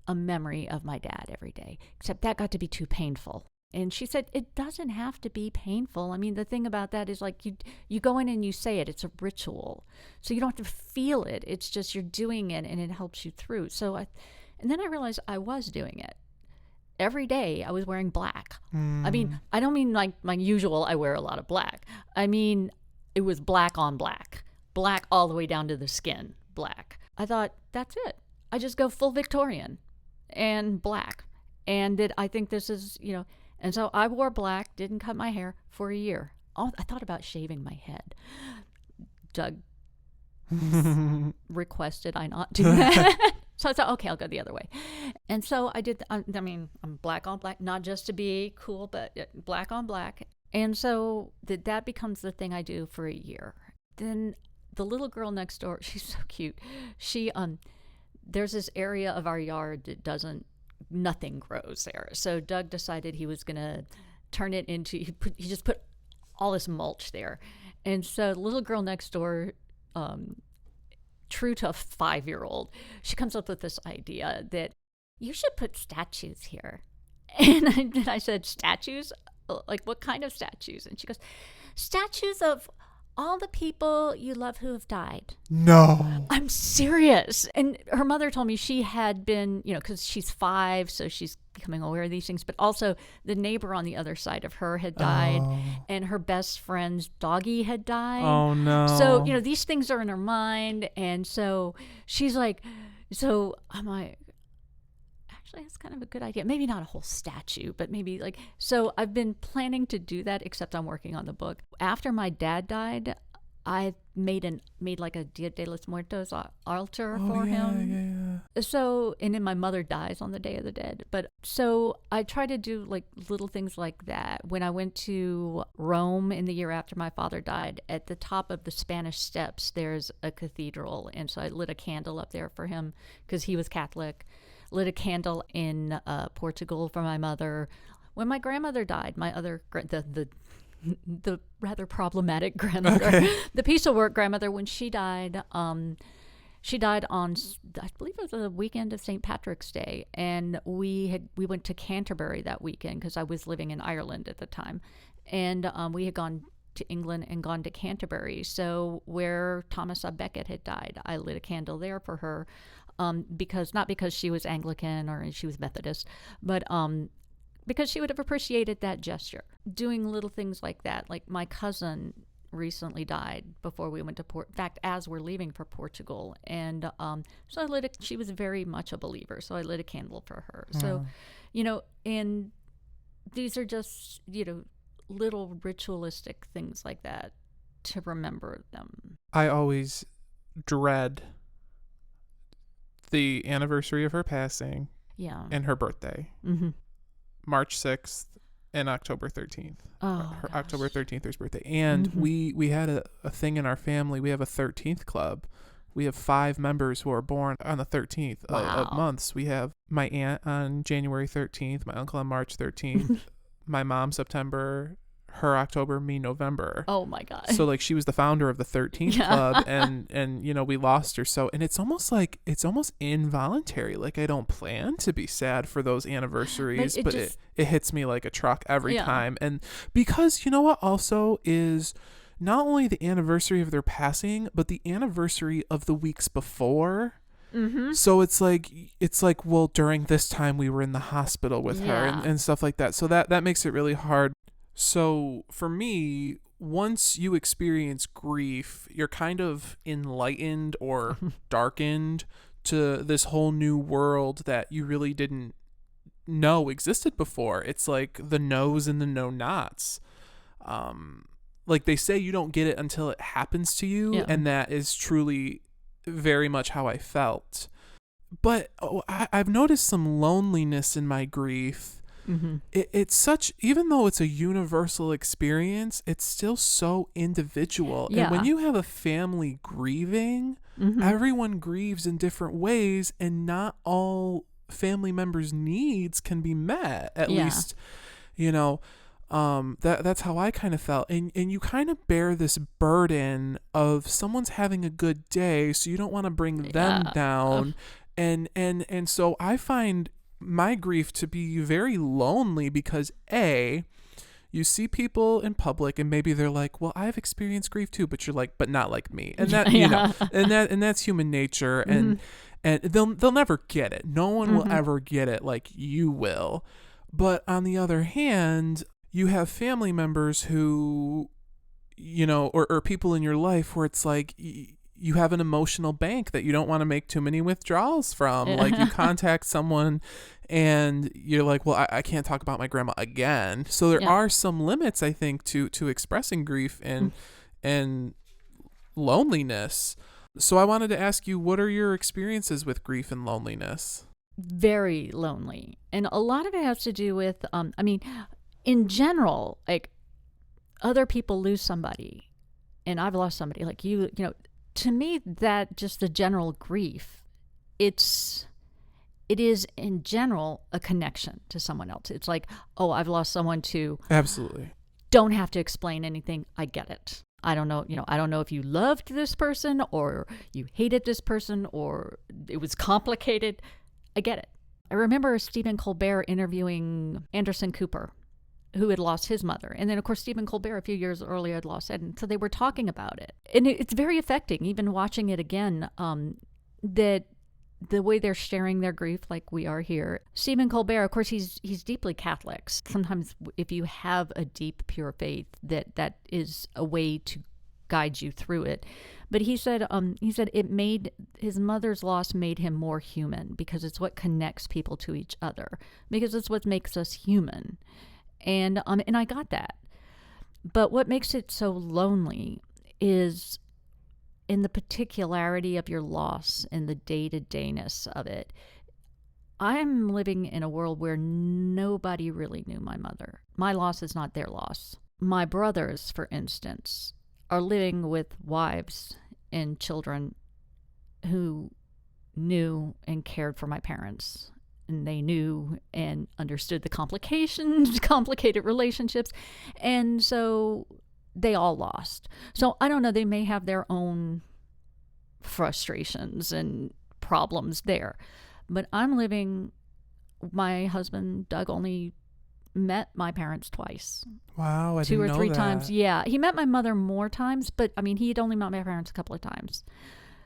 a memory of my dad every day, except that got to be too painful. And she said, it doesn't have to be painful. I mean, the thing about that is like you go in and you say it. It's a ritual. So you don't have to feel it. It's just you're doing it and it helps you through. And then I realized I was doing it. Every day I was wearing black. I mean, I don't mean like my usual, I wear a lot of black. I mean, it was black on black. Black all the way down to the skin, black. I thought, that's it. I just go full Victorian and black. And I think this is, and so I wore black, didn't cut my hair for a year. Oh, I thought about shaving my head. Doug requested I not do that. So I thought, okay, I'll go the other way. And so I did. I'm black on black, not just to be cool, but black on black. And so that becomes the thing I do for a year. Then the little girl next door, she's so cute. She, there's this area of our yard that nothing grows there. So Doug decided he was going to turn it into, he just put all this mulch there. And so the little girl next door, true to a 5-year-old, she comes up with this idea that you should put statues here. And I said, statues? Like what kind of statues? And she goes, statues of all the people you love who have died. No. I'm serious. And her mother told me she had been, because she's 5, so she's becoming aware of these things. But also the neighbor on the other side of her had died, and her best friend's doggie had died. Oh, no. So, these things are in her mind. And so she's like, so I'm like, actually, that's kind of a good idea. Maybe not a whole statue, but maybe like, so I've been planning to do that, except I'm working on the book. After my dad died, I made like a Dia de los Muertos altar for him. Yeah. So, and then my mother dies on the Day of the Dead. But so I try to do like little things like that. When I went to Rome in the year after my father died, at the top of the Spanish Steps, there's a cathedral. And so I lit a candle up there for him because he was Catholic. Lit a candle in Portugal for my mother. When my grandmother died, my other the rather problematic grandmother, the piece of work grandmother, when she died on, I believe it was the weekend of St. Patrick's Day, and we went to Canterbury that weekend because I was living in Ireland at the time, and we had gone to England and gone to Canterbury. So where Thomas à Becket had died, I lit a candle there for her. Not because she was Anglican or she was Methodist, but because she would have appreciated that gesture. Doing little things like that. Like my cousin recently died before we went to in fact, as we're leaving for Portugal. And so she was very much a believer, so I lit a candle for her. So, and these are just, little ritualistic things like that to remember them. I always dread the anniversary of her passing and her birthday. Mm-hmm. March 6th and October 13th. Her October 13th is her birthday. And we had a thing in our family. We have a 13th club. We have 5 members who are born on the 13th of months. We have my aunt on January 13th, my uncle on March 13th, my mom September, her October, me November. Oh my God. So like she was the founder of the 13th club and we lost her. So, and it's almost involuntary. Like I don't plan to be sad for those anniversaries, but it hits me like a truck every time. And because you know what also is not only the anniversary of their passing, but the anniversary of the weeks before. Mm-hmm. So it's like, well, during this time we were in the hospital with her and stuff like that. So that makes it really hard. So for me, once you experience grief, you're kind of enlightened or darkened to this whole new world that you really didn't know existed before. It's like the no's and the no-nots. Like they say you don't get it until it happens to you, and that is truly very much how I felt. But I've noticed some loneliness in my grief. it's such, even though it's a universal experience, it's still so individual. Yeah. And when you have a family grieving, everyone grieves in different ways, and not all family members' needs can be met. At least, that's how I kind of felt. And you kind of bear this burden of someone's having a good day, so you don't want to bring them down. And so I find my grief to be very lonely, because you see people in public and maybe they're like, well, I've experienced grief too, but you're like, but not like me. And that, and that's human nature. And they'll never get it. No one will ever get it like you will. But on the other hand, you have family members who, or people in your life where it's like, you have an emotional bank that you don't want to make too many withdrawals from. Like, you contact someone and you're like, well, I can't talk about my grandma again. So there are some limits, I think, to expressing grief and loneliness. So I wanted to ask you, what are your experiences with grief and loneliness? Very lonely. And a lot of it has to do with, in general, like, other people lose somebody, and I've lost somebody, like to me, that just the general grief, it is in general a connection to someone else. It's like, oh, I've lost someone too. Absolutely. Don't have to explain anything. I get it. I don't know, I don't know if you loved this person or you hated this person or it was complicated. I get it. I remember Stephen Colbert interviewing Anderson Cooper, who had lost his mother. And then, of course, Stephen Colbert a few years earlier had lost Ed. And so they were talking about it. And it's very affecting, even watching it again, that the way they're sharing their grief, like we are here. Stephen Colbert, of course, he's deeply Catholic. Sometimes if you have a deep, pure faith, that is a way to guide you through it. But he said it made his mother's loss made him more human, because it's what connects people to each other, because it's what makes us human. And I got that. But what makes it so lonely is in the particularity of your loss and the day-to-dayness of it. I'm living in a world where nobody really knew my mother. My loss is not their loss. My brothers, for instance, are living with wives and children who knew and cared for my parents. And they knew and understood the complications, complicated relationships. And so they all lost. So I don't know, they may have their own frustrations and problems there. But I'm living, my husband, Doug, only met my parents twice. Wow, I didn't know that. 2 or 3 times. Yeah, he met my mother more times, but he had only met my parents a couple of times.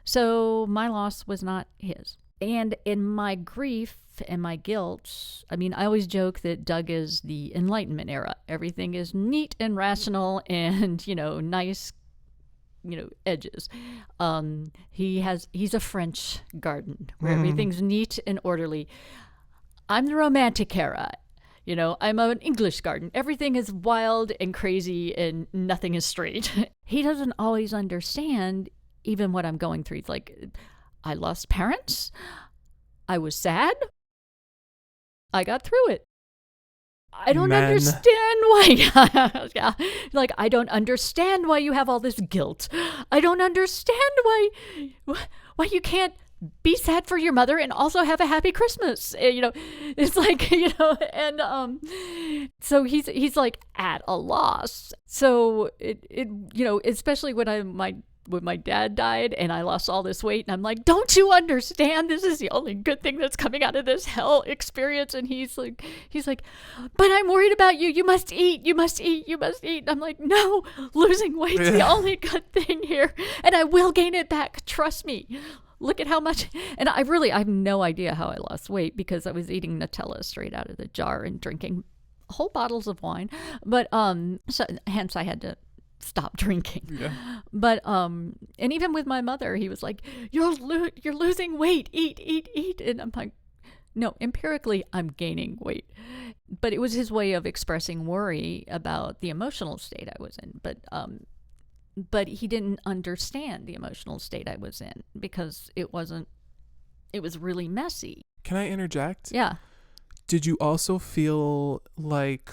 So my loss was not his. And in my grief and my guilt, I always joke that Doug is the Enlightenment era. Everything is neat and rational and, nice, edges. He's a French garden where everything's neat and orderly. I'm the Romantic era. I'm an English garden. Everything is wild and crazy and nothing is straight. He doesn't always understand even what I'm going through. It's like, I lost parents. I was sad. I got through it. I don't understand why. Yeah. Like, I don't understand why you have all this guilt. I don't understand why you can't be sad for your mother and also have a happy Christmas. It's like, and so he's like at a loss. So it especially when my dad died and I lost all this weight, and I'm like, don't you understand? This is the only good thing that's coming out of this hell experience. And he's like, but I'm worried about you. You must eat. You must eat. You must eat. And I'm like, no, losing weight's the only good thing here, and I will gain it back. Trust me. Look at how much. And I have no idea how I lost weight, because I was eating Nutella straight out of the jar and drinking whole bottles of wine. But so hence I had to stop drinking. Yeah. But and even with my mother, he was like, you're losing weight, eat. And I'm like, no, empirically I'm gaining weight. But it was his way of expressing worry about the emotional state I was in. But he didn't understand the emotional state I was in, because it was really messy. Can I interject? Yeah. did you also feel like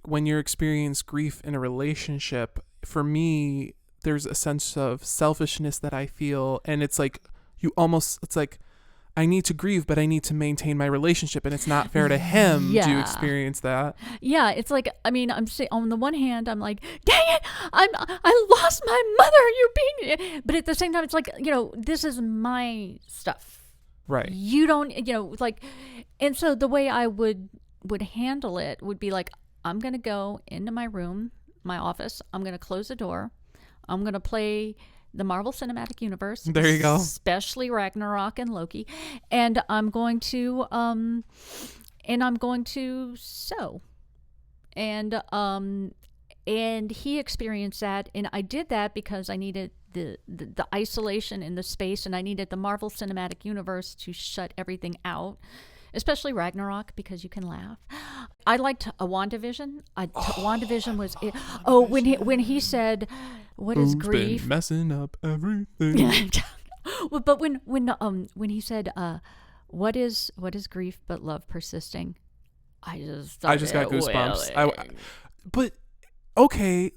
when you're experiencing grief in a relationship, for me, there's a sense of selfishness that I feel, and it's like it's like I need to grieve, but I need to maintain my relationship, and it's not fair to him. Yeah. Do you experience that? Yeah, it's like, I mean, I'm saying, on the one hand, I'm like, dang it, I lost my mother. You're being, but at the same time, it's like, this is my stuff. Right. You don't, like, and so the way I would handle it would be like, I'm gonna go into my room, my office. I'm gonna close the door. I'm gonna play the Marvel Cinematic Universe. There you go. Especially Ragnarok and Loki. And I'm going to sew. And he experienced that, and I did that because I needed the isolation in the space, and I needed the Marvel Cinematic Universe to shut everything out. Especially Ragnarok, because you can laugh. I liked WandaVision. WandaVision was it. Oh, when he said, "What is grief?" Been messing up everything. Well, but when he said, "What is grief but love persisting?" I just got goosebumps. But okay,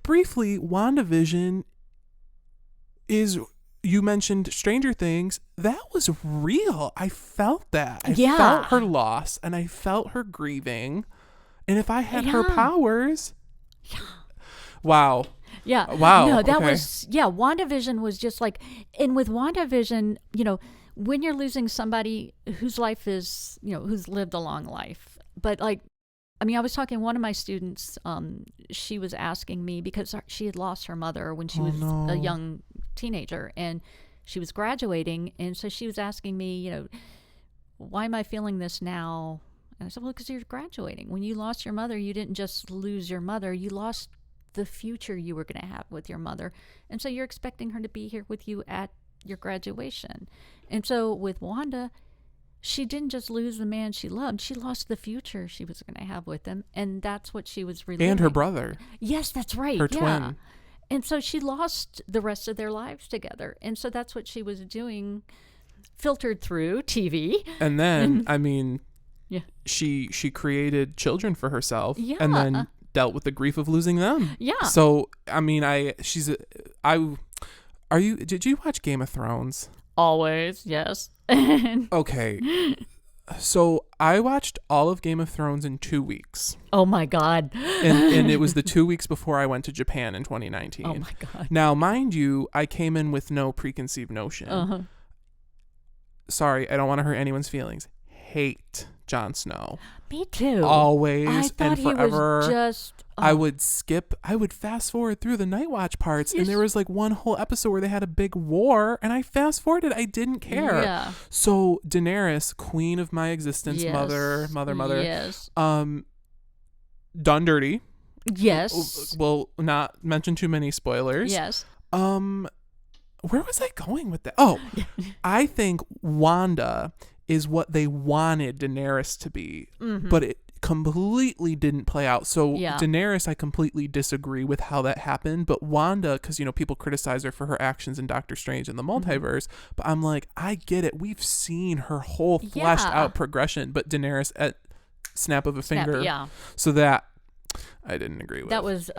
briefly, WandaVision is. You mentioned Stranger Things. That was real. I felt that. I felt her loss, and I felt her grieving. And if I had her powers, wow. Yeah. Wow. No, that okay. was, WandaVision was just like, and with WandaVision, when you're losing somebody whose life is, who's lived a long life, but like, I mean, I was talking to one of my students, she was asking me, because she had lost her mother when she was a young teenager, and she was graduating, and so she was asking me, why am I feeling this now? And I said, well, because you're graduating. When you lost your mother, you didn't just lose your mother, you lost the future you were going to have with your mother, and so you're expecting her to be here with you at your graduation. And so with Wanda, she didn't just lose the man she loved, she lost the future she was going to have with him, and that's what she was reliving. And her brother. Yes, that's right. Her twin. And so she lost the rest of their lives together. And so that's what she was doing, filtered through TV. And then, I mean, she created children for herself, and then dealt with the grief of losing them. Yeah. So, I mean, did you watch Game of Thrones? Always, yes. Okay. So I watched all of Game of Thrones in 2 weeks. Oh my God. And it was the 2 weeks before I went to Japan in 2019. Oh my God. Now, mind you, I came in with no preconceived notion. Uh-huh. Sorry, I don't want to hurt anyone's feelings. Hate Jon Snow. Me too. Always I thought and forever. He was just... I would fast forward through the Night Watch parts, and there was like one whole episode where they had a big war, and I fast forwarded. I didn't care. Yeah. So Daenerys, queen of my existence, mother. Yes. Done dirty. Yes. We'll not mention too many spoilers. Yes. Where was I going with that? Oh, I think Wanda is what they wanted Daenerys to be, but it completely didn't play out. So Daenerys, I completely disagree with how that happened, but Wanda, because people criticize her for her actions in Doctor Strange and the multiverse, but I'm like, I get it. We've seen her whole fleshed out progression, but Daenerys at snap of a finger. So that I didn't agree with. That was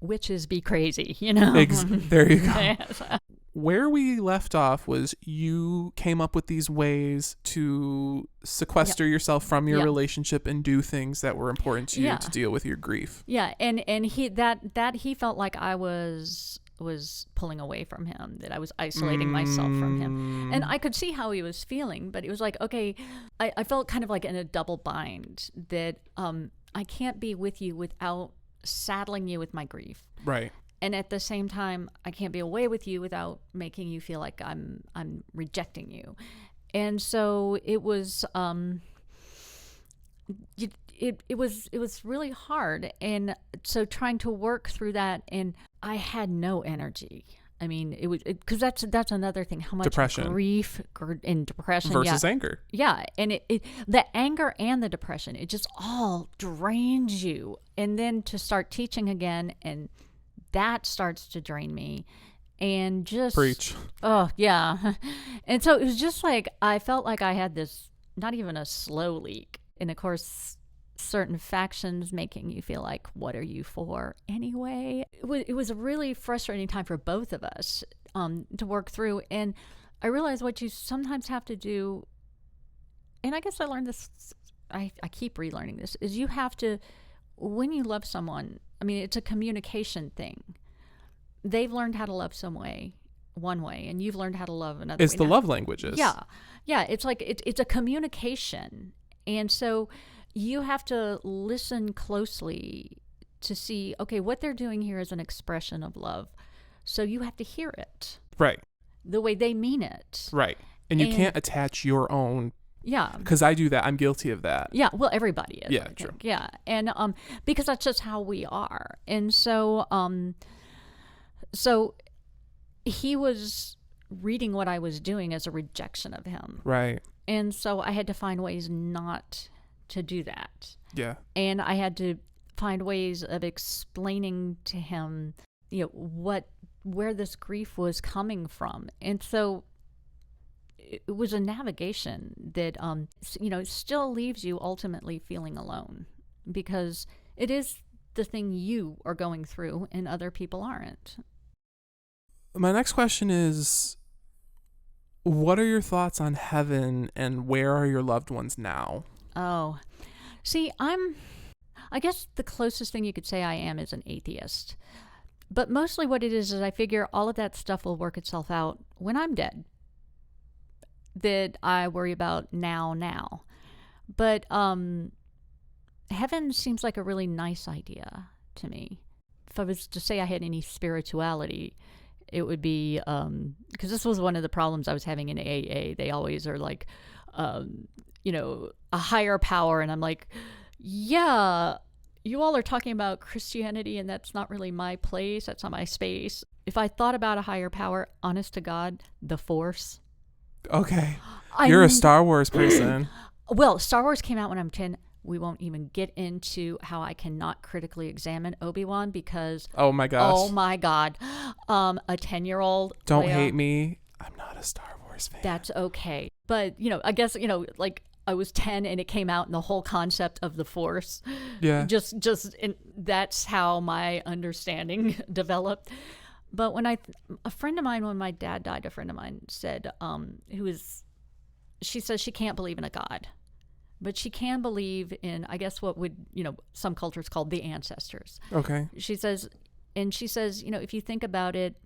witches be crazy, There you go. Where we left off was you came up with these ways to sequester yourself from your relationship and do things that were important to you to deal with your grief. Yeah, and he he felt like I was pulling away from him, that I was isolating myself from him. And I could see how he was feeling, but it was like, okay, I felt kind of like in a double bind, that I can't be with you without saddling you with my grief. Right. And at the same time, I can't be away with you without making you feel like I'm rejecting you. And so it was it was really hard. And so trying to work through that, and I had no energy. I mean, it was because that's another thing. How much depression, grief and depression versus anger. Yeah, and the anger and the depression, it just all drains you. And then to start teaching again, and that starts to drain me, and just preach. Oh yeah, and so it was just like I felt like I had this not even a slow leak. And of course, certain factions making you feel like, what are you for anyway? It was a really frustrating time for both of us to work through. And I realized what you sometimes have to do, and I guess I learned this, I keep relearning this, is you have to, when you love someone, I mean, it's a communication thing. They've learned how to love one way, and you've learned how to love another way. It's the love languages. Yeah. It's like, it's a communication. And so you have to listen closely to see, okay, what they're doing here is an expression of love. So you have to hear it. Right. The way they mean it. Right. And you can't attach your own. Yeah. Because I do that. I'm guilty of that. Yeah. Well, everybody is. Yeah, true. Yeah. And because that's just how we are. And so, so he was reading what I was doing as a rejection of him. Right. And so I had to find ways not to do that. Yeah. And I had to find ways of explaining to him, where this grief was coming from. And so it was a navigation that, still leaves you ultimately feeling alone, because it is the thing you are going through and other people aren't. My next question is, what are your thoughts on heaven, and where are your loved ones now? Oh, see, I guess the closest thing you could say I am is an atheist. But mostly what it is I figure all of that stuff will work itself out when I'm dead. That I worry about now. But heaven seems like a really nice idea to me. If I was to say I had any spirituality, it would be, because this was one of the problems I was having in AA. They always are like, a higher power. And I'm like, yeah, you all are talking about Christianity, and that's not really my place. That's not my space. If I thought about a higher power, honest to God, the Force. Okay. You're a Star Wars person. Well, Star Wars came out when I'm 10. We won't even get into how I cannot critically examine Obi-Wan because... Oh, my gosh. Oh, my God. A 10-year-old... Don't hate me. I'm not a Star Wars fan. That's okay. But, I guess, like... I was 10 and it came out, and the whole concept of the Force. Yeah. That's how my understanding developed. But when a friend of mine, when my dad died, a friend of mine said, she says she can't believe in a God, but she can believe in, I guess, what would, some cultures call the ancestors. Okay. She says, if you think about it,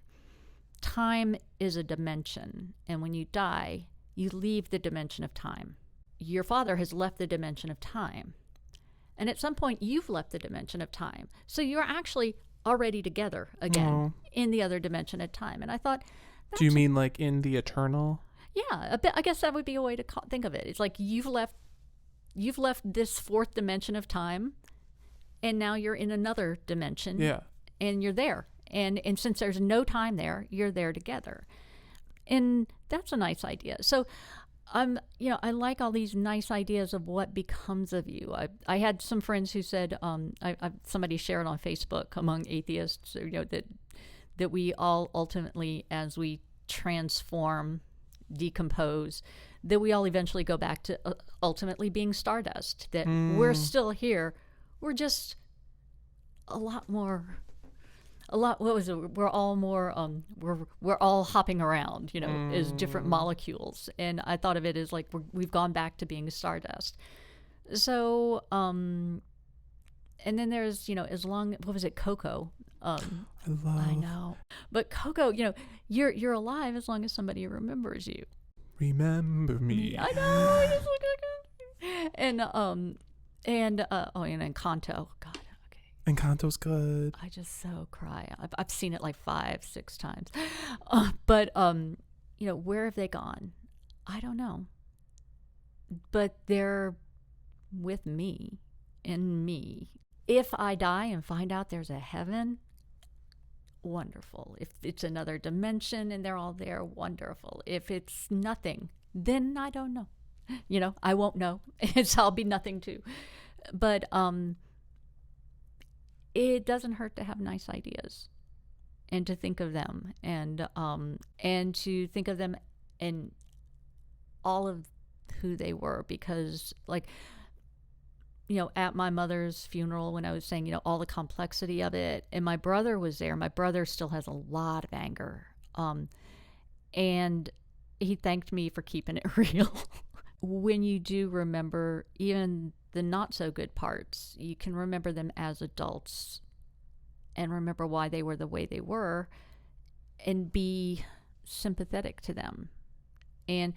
time is a dimension. And when you die, you leave the dimension of time. Your father has left the dimension of time. And at some point, you've left the dimension of time. So you're actually already together again in the other dimension of time. And I thought... Do you mean like in the eternal? Yeah, I guess that would be a way to think of it. It's like you've left this fourth dimension of time, and now you're in another dimension. Yeah. And you're there. And since there's no time there, you're there together. And that's a nice idea. So... I like all these nice ideas of what becomes of you. I had some friends who said, somebody shared on Facebook among atheists, that we all ultimately, as we transform, decompose, that we all eventually go back to ultimately being stardust. That we're still here. We're just what was it? We're all more, we're all hopping around, as different molecules. And I thought of it as like, we've gone back to being stardust. So, and then there's, what was it? Coco. I know. But Coco, you're alive as long as somebody remembers you. Remember me. I know. And Encanto. God. Encanto's good. I just so cry. I've seen it like 5-6 times. But where have they gone? I don't know. But they're with me, in me. If I die and find out there's a heaven, wonderful. If it's another dimension and they're all there, wonderful. If it's nothing, then I don't know. I won't know. I'll be nothing too. But it doesn't hurt to have nice ideas and to think of them and to think of them in all of who they were, because like, at my mother's funeral, when I was saying, all the complexity of it, and my brother was there. My brother still has a lot of anger. And he thanked me for keeping it real. When you do remember even the not so good parts, you can remember them as adults and remember why they were the way they were and be sympathetic to them. And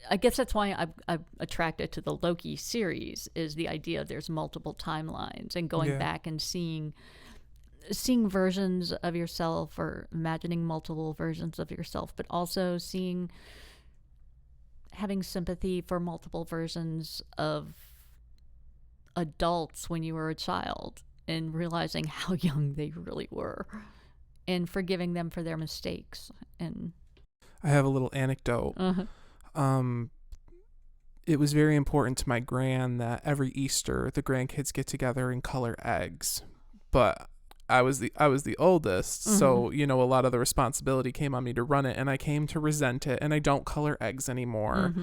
I guess that's why I'm attracted to the Loki series, is the idea there's multiple timelines and going back and seeing versions of yourself, or imagining multiple versions of yourself, but also having sympathy for multiple versions of adults when you were a child, and realizing how young they really were, and forgiving them for their mistakes. And I have a little anecdote. It was very important to my gran that every Easter the grandkids get together and color eggs, but I was the oldest, so a lot of the responsibility came on me to run it, and I came to resent it, and I don't color eggs anymore.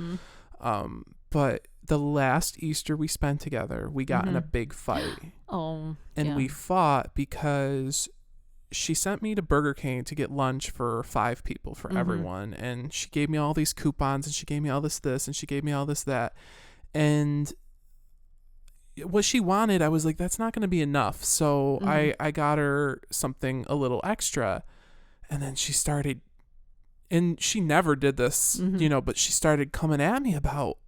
But the last Easter we spent together, we got in a big fight. We fought because she sent me to Burger King to get lunch for 5 people, for everyone, and she gave me all these coupons, and she gave me all this, and she gave me all this, that, and what she wanted, I was like, that's not going to be enough. So I got her something a little extra, and then she started, and she never did this, but she started coming at me about,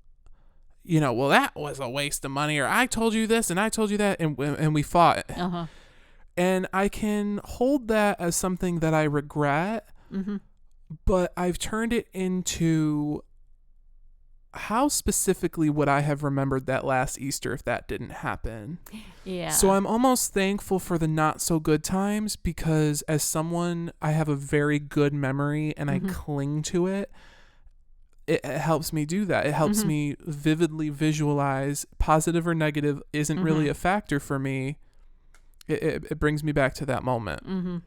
well, that was a waste of money, or I told you this and I told you that, and we fought. And I can hold that as something that I regret, but I've turned it into, how specifically would I have remembered that last Easter if that didn't happen? Yeah. So I'm almost thankful for the not so good times, because as someone, I have a very good memory and I cling to it. It helps me do that. It helps me vividly visualize. Positive or negative isn't really a factor for me. It brings me back to that moment.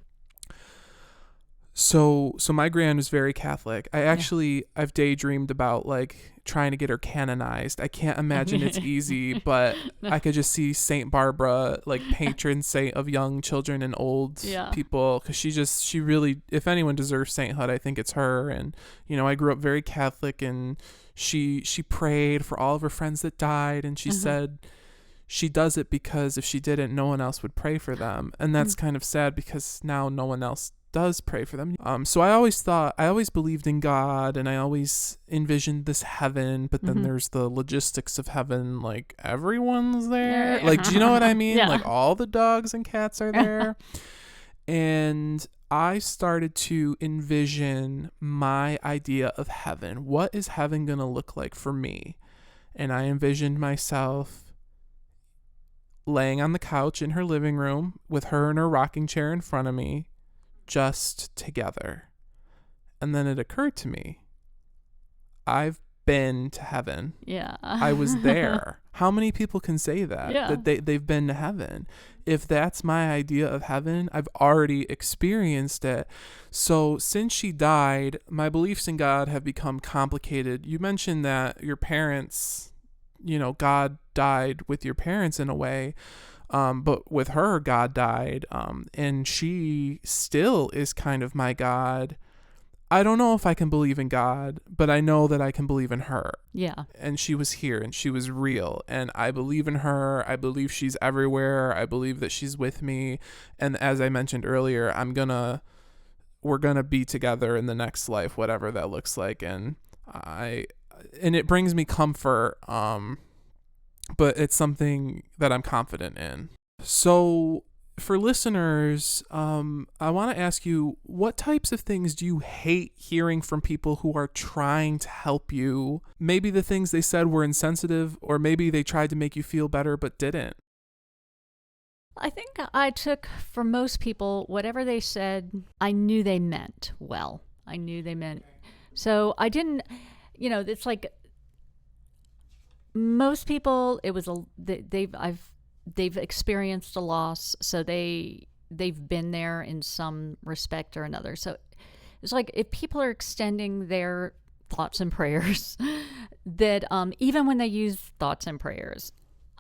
So my gran was very Catholic. I've daydreamed about like trying to get her canonized. I can't imagine it's easy, but I could just see Saint Barbara, like patron saint of young children and old people, because she really, if anyone deserves sainthood, I think it's her. And I grew up very Catholic, and she prayed for all of her friends that died, and she said she does it because if she didn't, no one else would pray for them, and that's kind of sad, because now no one else does pray for them. So I always believed in God, and I always envisioned this heaven, but then there's the logistics of heaven, like everyone's there, like, do you know what I mean? Like all the dogs and cats are there. And I started to envision my idea of heaven. What is heaven gonna look like for me? And I envisioned myself laying on the couch in her living room with her in her rocking chair in front of me, just together. And then it occurred to me, I've been to heaven. Yeah. I was there. How many people can say that? Yeah. That they've been to heaven? If that's my idea of heaven, I've already experienced it. So since she died, my beliefs in God have become complicated. You mentioned that your parents, God died with your parents in a way. But with her, God died, and she still is kind of my God. I don't know if I can believe in God, but I know that I can believe in her. Yeah. And she was here, and she was real, and I believe in her. I believe she's everywhere. I believe that she's with me. And as I mentioned earlier, we're gonna be together in the next life, whatever that looks like. And it brings me comfort. But it's something that I'm confident in. So for listeners, I want to ask you, what types of things do you hate hearing from people who are trying to help you? Maybe the things they said were insensitive, or maybe they tried to make you feel better but didn't. I think I took, for most people, whatever they said, I knew they meant well. I knew they meant. So I didn't, it's like, most people, it was they've experienced a loss, so they've been there in some respect or another. So it's like, if people are extending their thoughts and prayers, that even when they use thoughts and prayers,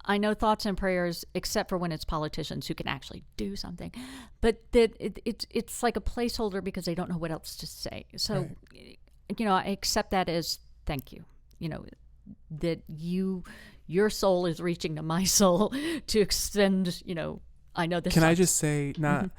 I know thoughts and prayers, except for when it's politicians who can actually do something, but that it's like a placeholder because they don't know what else to say. So, I accept that as thank you, that your soul is reaching to my soul to extend, I know this. Can I just say, not,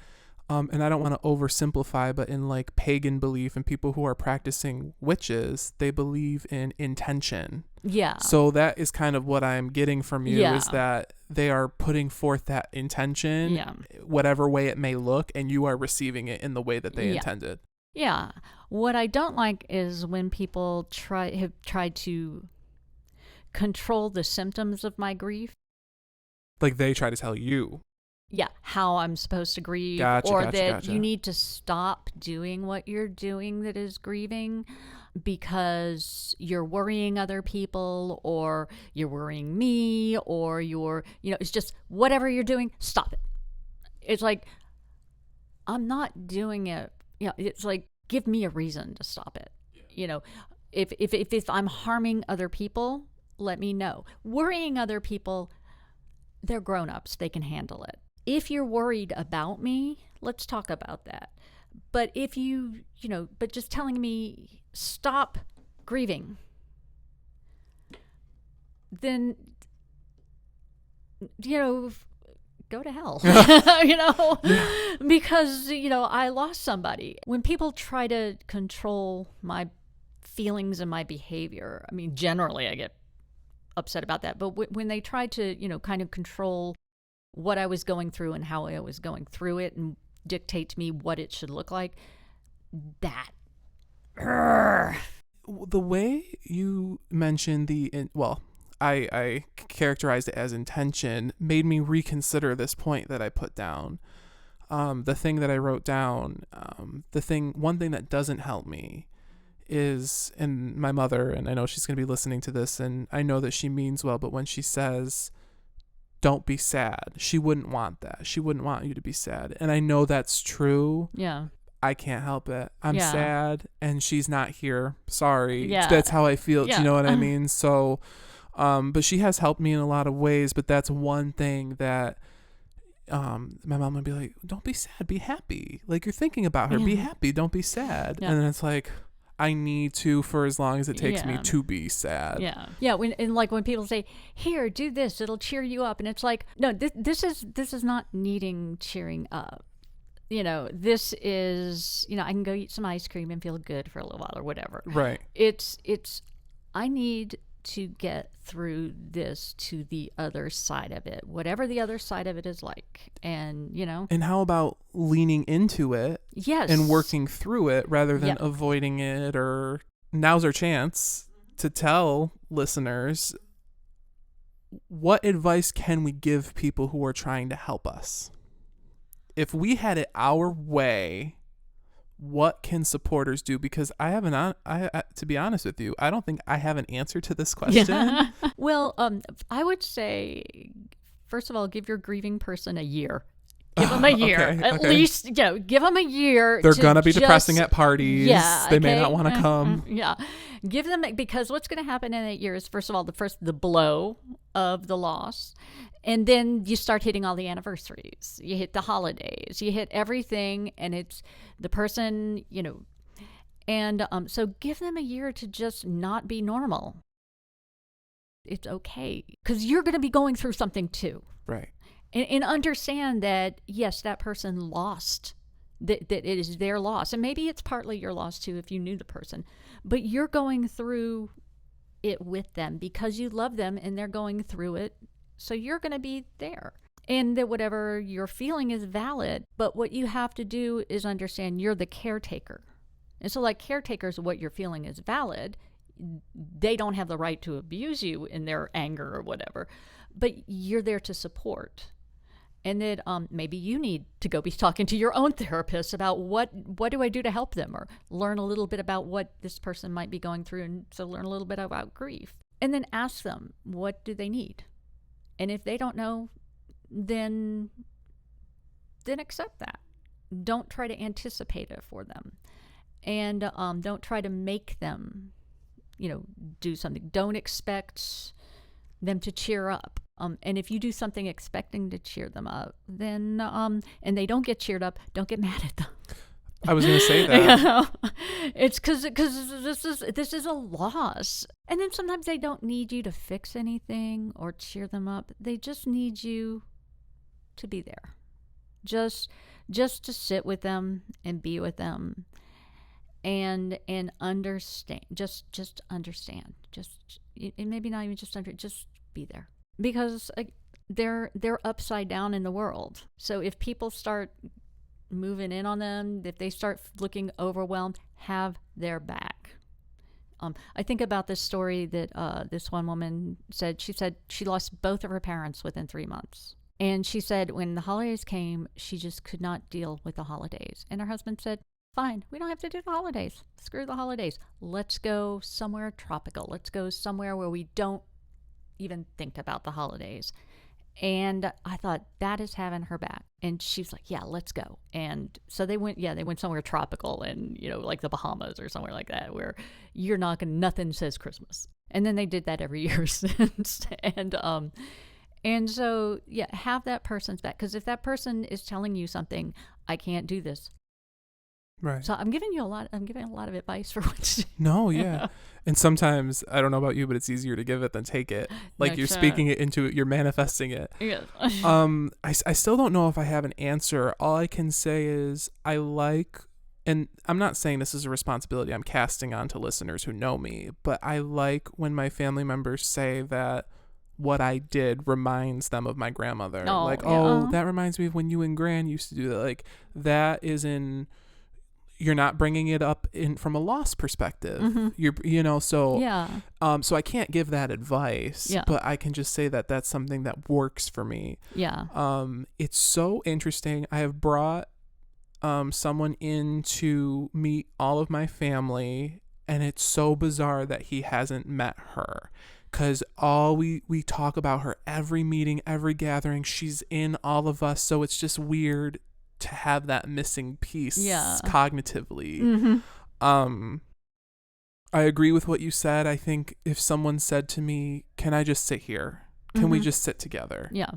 and I don't want to oversimplify, but in like pagan belief and people who are practicing witches, they believe in intention. Yeah. So that is kind of what I'm getting from you, is that they are putting forth that intention, whatever way it may look, and you are receiving it in the way that they intended. Yeah. What I don't like is when people have tried to control the symptoms of my grief. Like they try to tell you. Yeah, how I'm supposed to grieve, Gotcha. you need to stop doing what you're doing that is grieving because you're worrying other people, or you're worrying me, or it's just whatever you're doing, stop it. It's like, I'm not doing it. It's like, give me a reason to stop it. If I'm harming other people, let me know. Worrying other people, they're grown-ups. They can handle it. If you're worried about me, let's talk about that. But if but just telling me stop grieving, then, go to hell, because, I lost somebody. When people try to control my feelings and my behavior, I mean, generally I get upset about that. But when they try to, kind of control what I was going through and how I was going through it and dictate to me what it should look like, that. The way you mentioned I characterized it as intention, made me reconsider this point that I put down. The thing that I wrote down, one thing that doesn't help me is, and my mother, and I know she's going to be listening to this, and I know that she means well, but when she says, don't be sad, she wouldn't want that. She wouldn't want you to be sad. And I know that's true. Yeah. I can't help it. I'm sad and she's not here. Sorry. Yeah. That's how I feel. Do you know what I mean? So, but she has helped me in a lot of ways, but that's one thing that, my mom would be like, don't be sad, be happy. Like, you're thinking about her, be happy, don't be sad. And then it's like, I need to, for as long as it takes me to be sad. Yeah. When people say, here, do this, it'll cheer you up. And it's like, no, this is not needing cheering up. This is, I can go eat some ice cream and feel good for a little while or whatever. Right. It's, I need to get through this to the other side of it, whatever the other side of it is like. And, And how about leaning into it? Yes. And working through it rather than avoiding it? Or now's our chance to tell listeners, what advice can we give people who are trying to help us? If we had it our way, what can supporters do? Because to be honest with you, I don't think I have an answer to this question. Yeah. Well, I would say, first of all, give your grieving person a year. Give them a year. At least, give them a year. They're going to be depressing at parties. Yeah. They may not want to come. Yeah. Give them, because what's going to happen in 8 years, first of all, the blow of the loss. And then you start hitting all the anniversaries. You hit the holidays. You hit everything. And it's the person, And so give them a year to just not be normal. It's okay. Because you're going to be going through something too. Right. And understand that, yes, that person lost, that it is their loss. And maybe it's partly your loss too if you knew the person. But you're going through it with them because you love them and they're going through it. So you're going to be there. And that whatever you're feeling is valid. But what you have to do is understand you're the caretaker. And so like caretakers, what you're feeling is valid. They don't have the right to abuse you in their anger or whatever. But you're there to support. And that maybe you need to go be talking to your own therapist about what do I do to help them, or learn a little bit about what this person might be going through, and so learn a little bit about grief. And then ask them, what do they need? And if they don't know, then accept that. Don't try to anticipate it for them. And don't try to make them do something. Don't expect them to cheer up. And if you do something expecting to cheer them up, then and they don't get cheered up, don't get mad at them. I was going to say that. It's because this is a loss. And then sometimes they don't need you to fix anything or cheer them up. They just need you to be there, just to sit with them and be with them, and understand. Just understand. And maybe not even just be there, because they're upside down in the world. So if people start moving in on them, if they start looking overwhelmed, have their back. I think about this story that this one woman said. She said she lost both of her parents within 3 months. And she said when the holidays came, she just could not deal with the holidays. And her husband said, fine, we don't have to do the holidays. Screw the holidays. Let's go somewhere tropical. Let's go somewhere where we don't even think about the holidays. And I thought, that is having her back. And she's like, yeah, let's go. And so they went somewhere tropical, and, like the Bahamas or somewhere like that, where nothing says Christmas. And then they did that every year since. And so, yeah, have that person's back. Because if that person is telling you something, I can't do this. Right. So I'm giving a lot of advice for what. No, yeah. And sometimes, I don't know about you, but it's easier to give it than take it. Like, you're speaking it into it, you're manifesting it. Yes. I still don't know if I have an answer. All I can say is and I'm not saying this is a responsibility I'm casting on to listeners who know me, but I like when my family members say that what I did reminds them of my grandmother. That reminds me of when you and Gran used to do that. Like, that is you're not bringing it up from a loss perspective. Mm-hmm. So I can't give that advice, but I can just say that that's something that works for me. Yeah. It's so interesting. I have brought someone in to meet all of my family, and it's so bizarre that he hasn't met her. Because we talk about her every meeting, every gathering. She's in all of us, so it's just weird to have that missing piece cognitively. Mm-hmm. I agree with what you said. I think if someone said to me, can I just sit here? Can we just sit together? Yeah.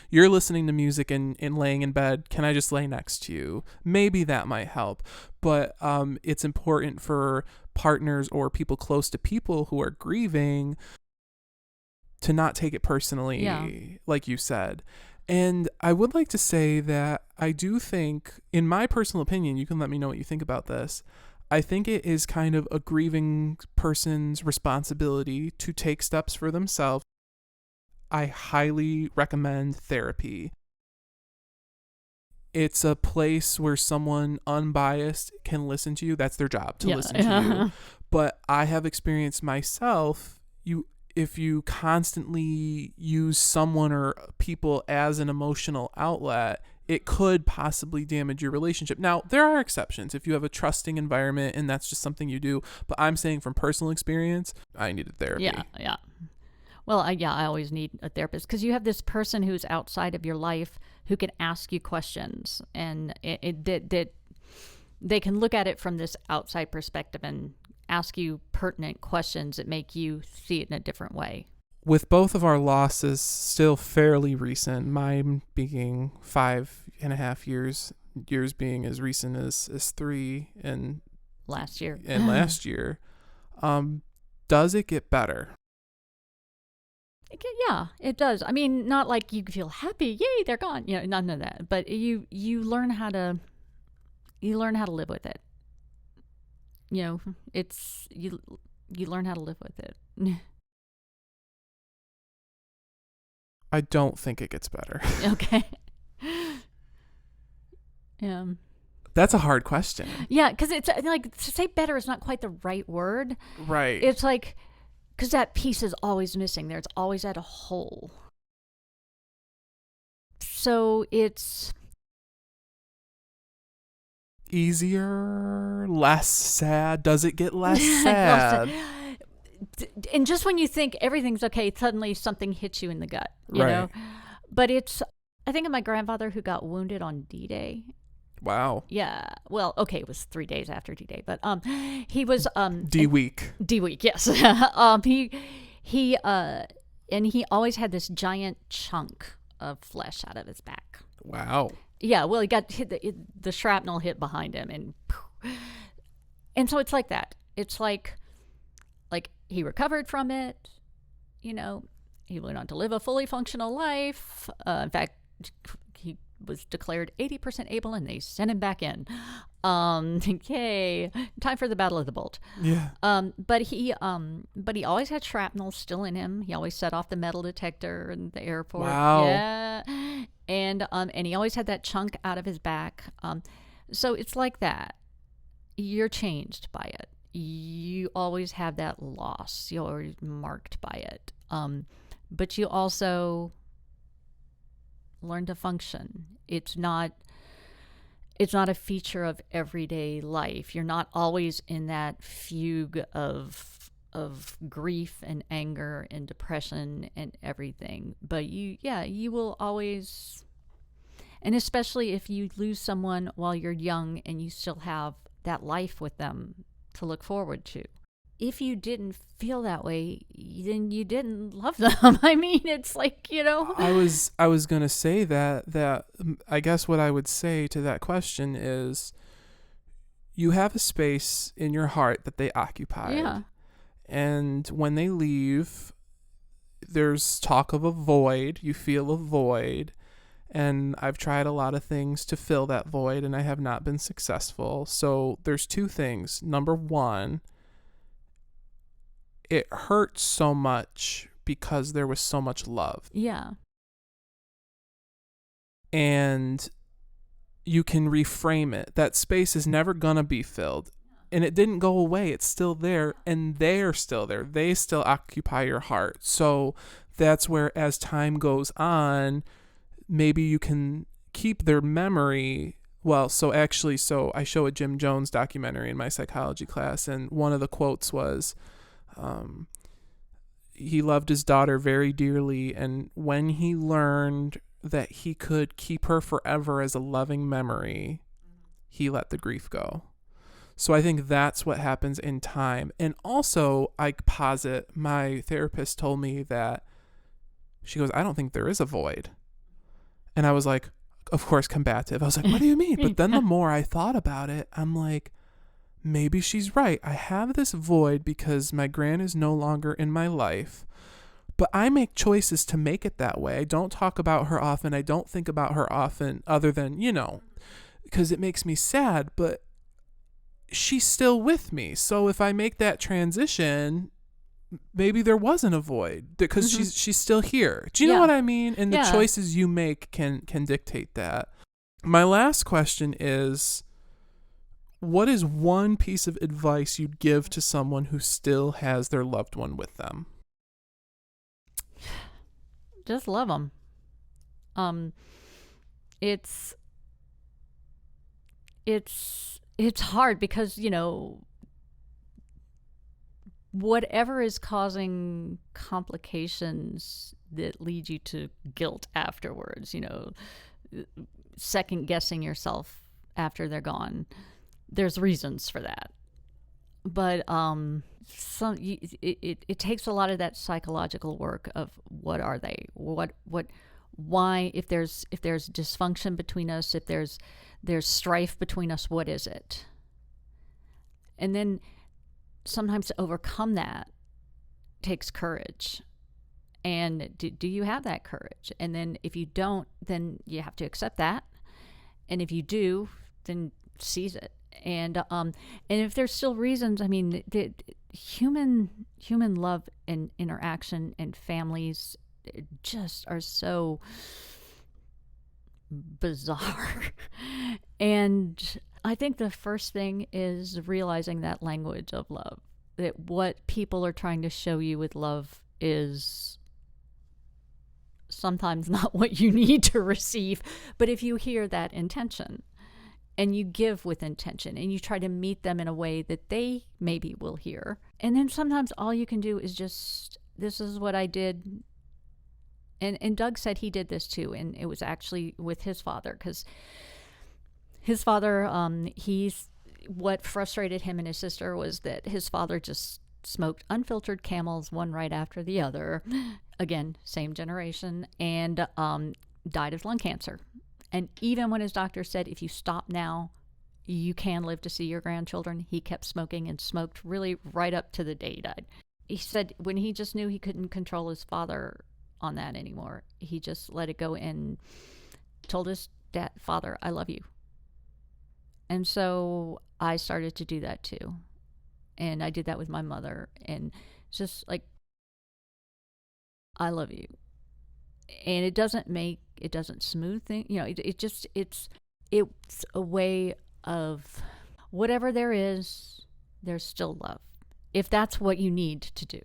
You're listening to music and laying in bed. Can I just lay next to you? Maybe that might help. But it's important for partners or people close to people who are grieving to not take it personally, like you said. And I would like to say that I do think, in my personal opinion, you can let me know what you think about this, I think it is kind of a grieving person's responsibility to take steps for themselves. I highly recommend therapy. It's a place where someone unbiased can listen to you. That's their job, to listen to you. But I have experienced myself, if you constantly use someone or people as an emotional outlet, it could possibly damage your relationship. Now, there are exceptions. If you have a trusting environment and that's just something you do. But I'm saying from personal experience, I needed therapy. Yeah. Well, I always need a therapist, because you have this person who's outside of your life who can ask you questions, and that they can look at it from this outside perspective and ask you pertinent questions that make you see it in a different way. With both of our losses still fairly recent, mine being 5.5 years, yours being as recent as 3 and last year. Does it get better? Yeah, it does. I mean, not like you feel happy, yay, they're gone. None of that. But you learn how to live with it. It's you learn how to live with it. I don't think it gets better. Okay. That's a hard question. Yeah, because it's like, to say better is not quite the right word. Right. It's like, because that piece is always missing. There's always at a hole. So it's easier, less sad. Does it get less sad? And just when you think everything's okay, suddenly something hits you in the gut, you know? But I think of my grandfather who got wounded on D-Day. Wow. Yeah. Well, okay, it was 3 days after D-Day, but he was D-week. D-week, yes. He and he always had this giant chunk of flesh out of his back. Wow. Yeah, well, he got hit, the shrapnel hit behind him, and so it's like that. It's like he recovered from it. You know, he went on to live a fully functional life. In fact, he was declared 80% able, and they sent him back in. Okay, time for the Battle of the Bolt. Yeah. But he always had shrapnel still in him. He always set off the metal detector in the airport. Wow. Yeah, and he always had that chunk out of his back. So it's like that. You're changed by it. You always have that loss. You're always marked by it. But you also learn to function. It's not a feature of everyday life. You're not always in that fugue of grief and anger and depression and everything. But you will always, and especially if you lose someone while you're young and you still have that life with them to look forward to. If you didn't feel that way, then you didn't love them. I mean, it's like, I was going to say that I guess what I would say to that question is you have a space in your heart that they occupy. Yeah. And when they leave, there's talk of a void. You feel a void. And I've tried a lot of things to fill that void, and I have not been successful. So there's two things. Number one, it hurts so much because there was so much love. Yeah. And you can reframe it. That space is never going to be filled. And it didn't go away. It's still there, and they're still there. They still occupy your heart. So that's where, as time goes on, maybe you can keep their memory. Well, so I show a Jim Jones documentary in my psychology class, and one of the quotes was, he loved his daughter very dearly, and when he learned that he could keep her forever as a loving memory, he let the grief go. So I think that's what happens in time. And also, I posit, my therapist told me that, she goes, I don't think there is a void. And I was like, of course, combative. I was like, what do you mean? But then the more I thought about it, I'm like, maybe she's right. I have this void because my gran is no longer in my life, but I make choices to make it that way. I don't talk about her often. I don't think about her often other than, because it makes me sad, but she's still with me. So if I make that transition, maybe there wasn't a void because she's still here. Do you know what I mean? And the choices you make can dictate that. My last question is, what is one piece of advice you'd give to someone who still has their loved one with them? Just love them. It's hard because, whatever is causing complications that lead you to guilt afterwards, second guessing yourself after they're gone, there's reasons for that. But it takes a lot of that psychological work of what are they, why, if there's dysfunction between us, if there's strife between us, what is it? And then sometimes to overcome that takes courage. And do you have that courage? And then if you don't, then you have to accept that. And if you do, then seize it. And if there's still reasons, I mean, the human love and interaction and families just are so bizarre. And I think the first thing is realizing that language of love, that what people are trying to show you with love is sometimes not what you need to receive. But if you hear that intention and you give with intention and you try to meet them in a way that they maybe will hear, and then sometimes all you can do is just, this is what I did. And Doug said he did this too, and it was actually with his father, because His father, what frustrated him and his sister was that his father just smoked unfiltered Camels one right after the other. Again, same generation, and died of lung cancer. And even when his doctor said, if you stop now, you can live to see your grandchildren, he kept smoking and smoked really right up to the day he died. He said when he just knew he couldn't control his father on that anymore, he just let it go and told his father, I love you. And so I started to do that too. And I did that with my mother. And just like, I love you. And it doesn't smooth things. It's a way of whatever there is, there's still love. If that's what you need to do.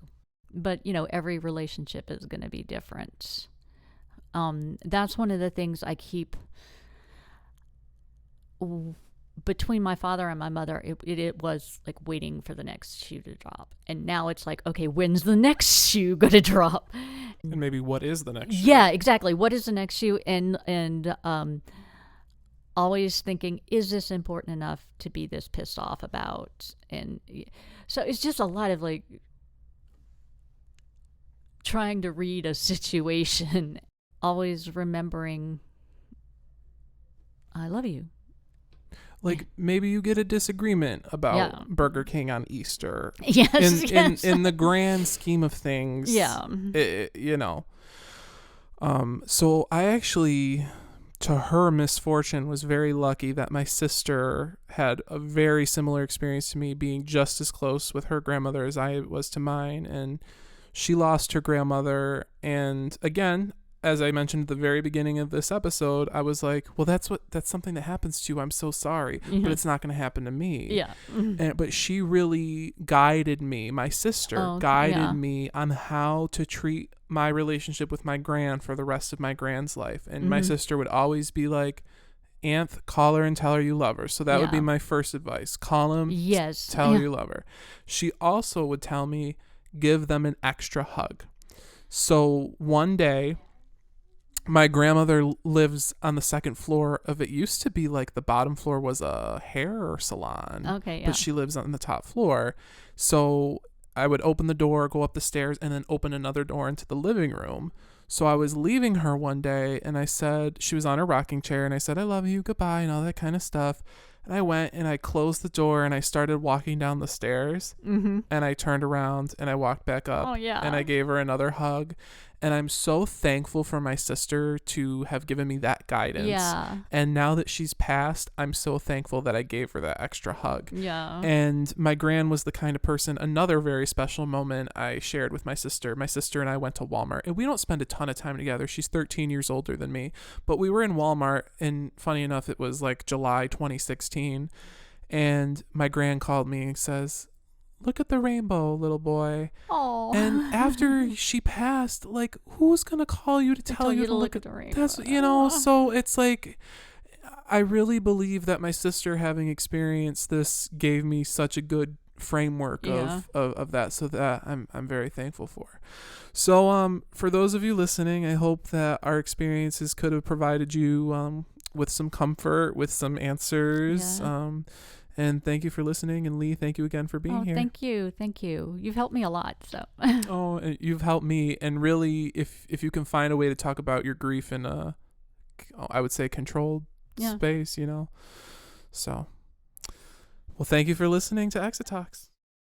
But, every relationship is going to be different. That's one of the things I keep between my father and my mother. It was like waiting for the next shoe to drop. And now it's like, okay, when's the next shoe going to drop? And maybe what is the next shoe? Yeah, exactly. What is the next shoe? And always thinking, is this important enough to be this pissed off about? And so it's just a lot of like trying to read a situation, always remembering, I love you. Like maybe you get a disagreement about Burger King on Easter. Yes, in the grand scheme of things. Yeah. So I actually, to her misfortune, was very lucky that my sister had a very similar experience to me, being just as close with her grandmother as I was to mine. And she lost her grandmother. And again, as I mentioned at the very beginning of this episode, I was like, well, that's something that happens to you. I'm so sorry, but it's not going to happen to me. Yeah. But she really guided me. My sister guided me on how to treat my relationship with my grand for the rest of my grand's life. And my sister would always be like, Anth, call her and tell her you love her. So that would be my first advice. Call him. Yes. Tell her you love her. She also would tell me, give them an extra hug. So one day, my grandmother lives on the second floor of, it used to be like the bottom floor was a hair salon. Okay, yeah. But she lives on the top floor. So I would open the door, go up the stairs, and then open another door into the living room. So I was leaving her one day, and I said, she was on her rocking chair, and I said, I love you, goodbye, and all that kind of stuff. And I went and I closed the door and I started walking down the stairs. And I turned around and I walked back up. Oh, yeah. And I gave her another hug. And I'm so thankful for my sister to have given me that guidance. Yeah. And now that she's passed, I'm so thankful that I gave her that extra hug. Yeah. And my gran was the kind of person, another very special moment I shared with my sister. My sister and I went to Walmart. And we don't spend a ton of time together. She's 13 years older than me. But we were in Walmart, and funny enough, it was like July 2016. And my gran called me and says, look at the rainbow, little boy. Oh. And after she passed, like, who's gonna call you to tell you to look at the rainbow? That's, so it's like, I really believe that my sister, having experienced this, gave me such a good framework of that, so that I'm very thankful for. So for those of you listening, I hope that our experiences could have provided you with some comfort, with some answers. Yeah. And thank you for listening. And Leigh, thank you again for being here. Thank you. You've helped me a lot. So. You've helped me. And really, if you can find a way to talk about your grief in a, I would say, controlled space, So, well, thank you for listening to Exa Talks.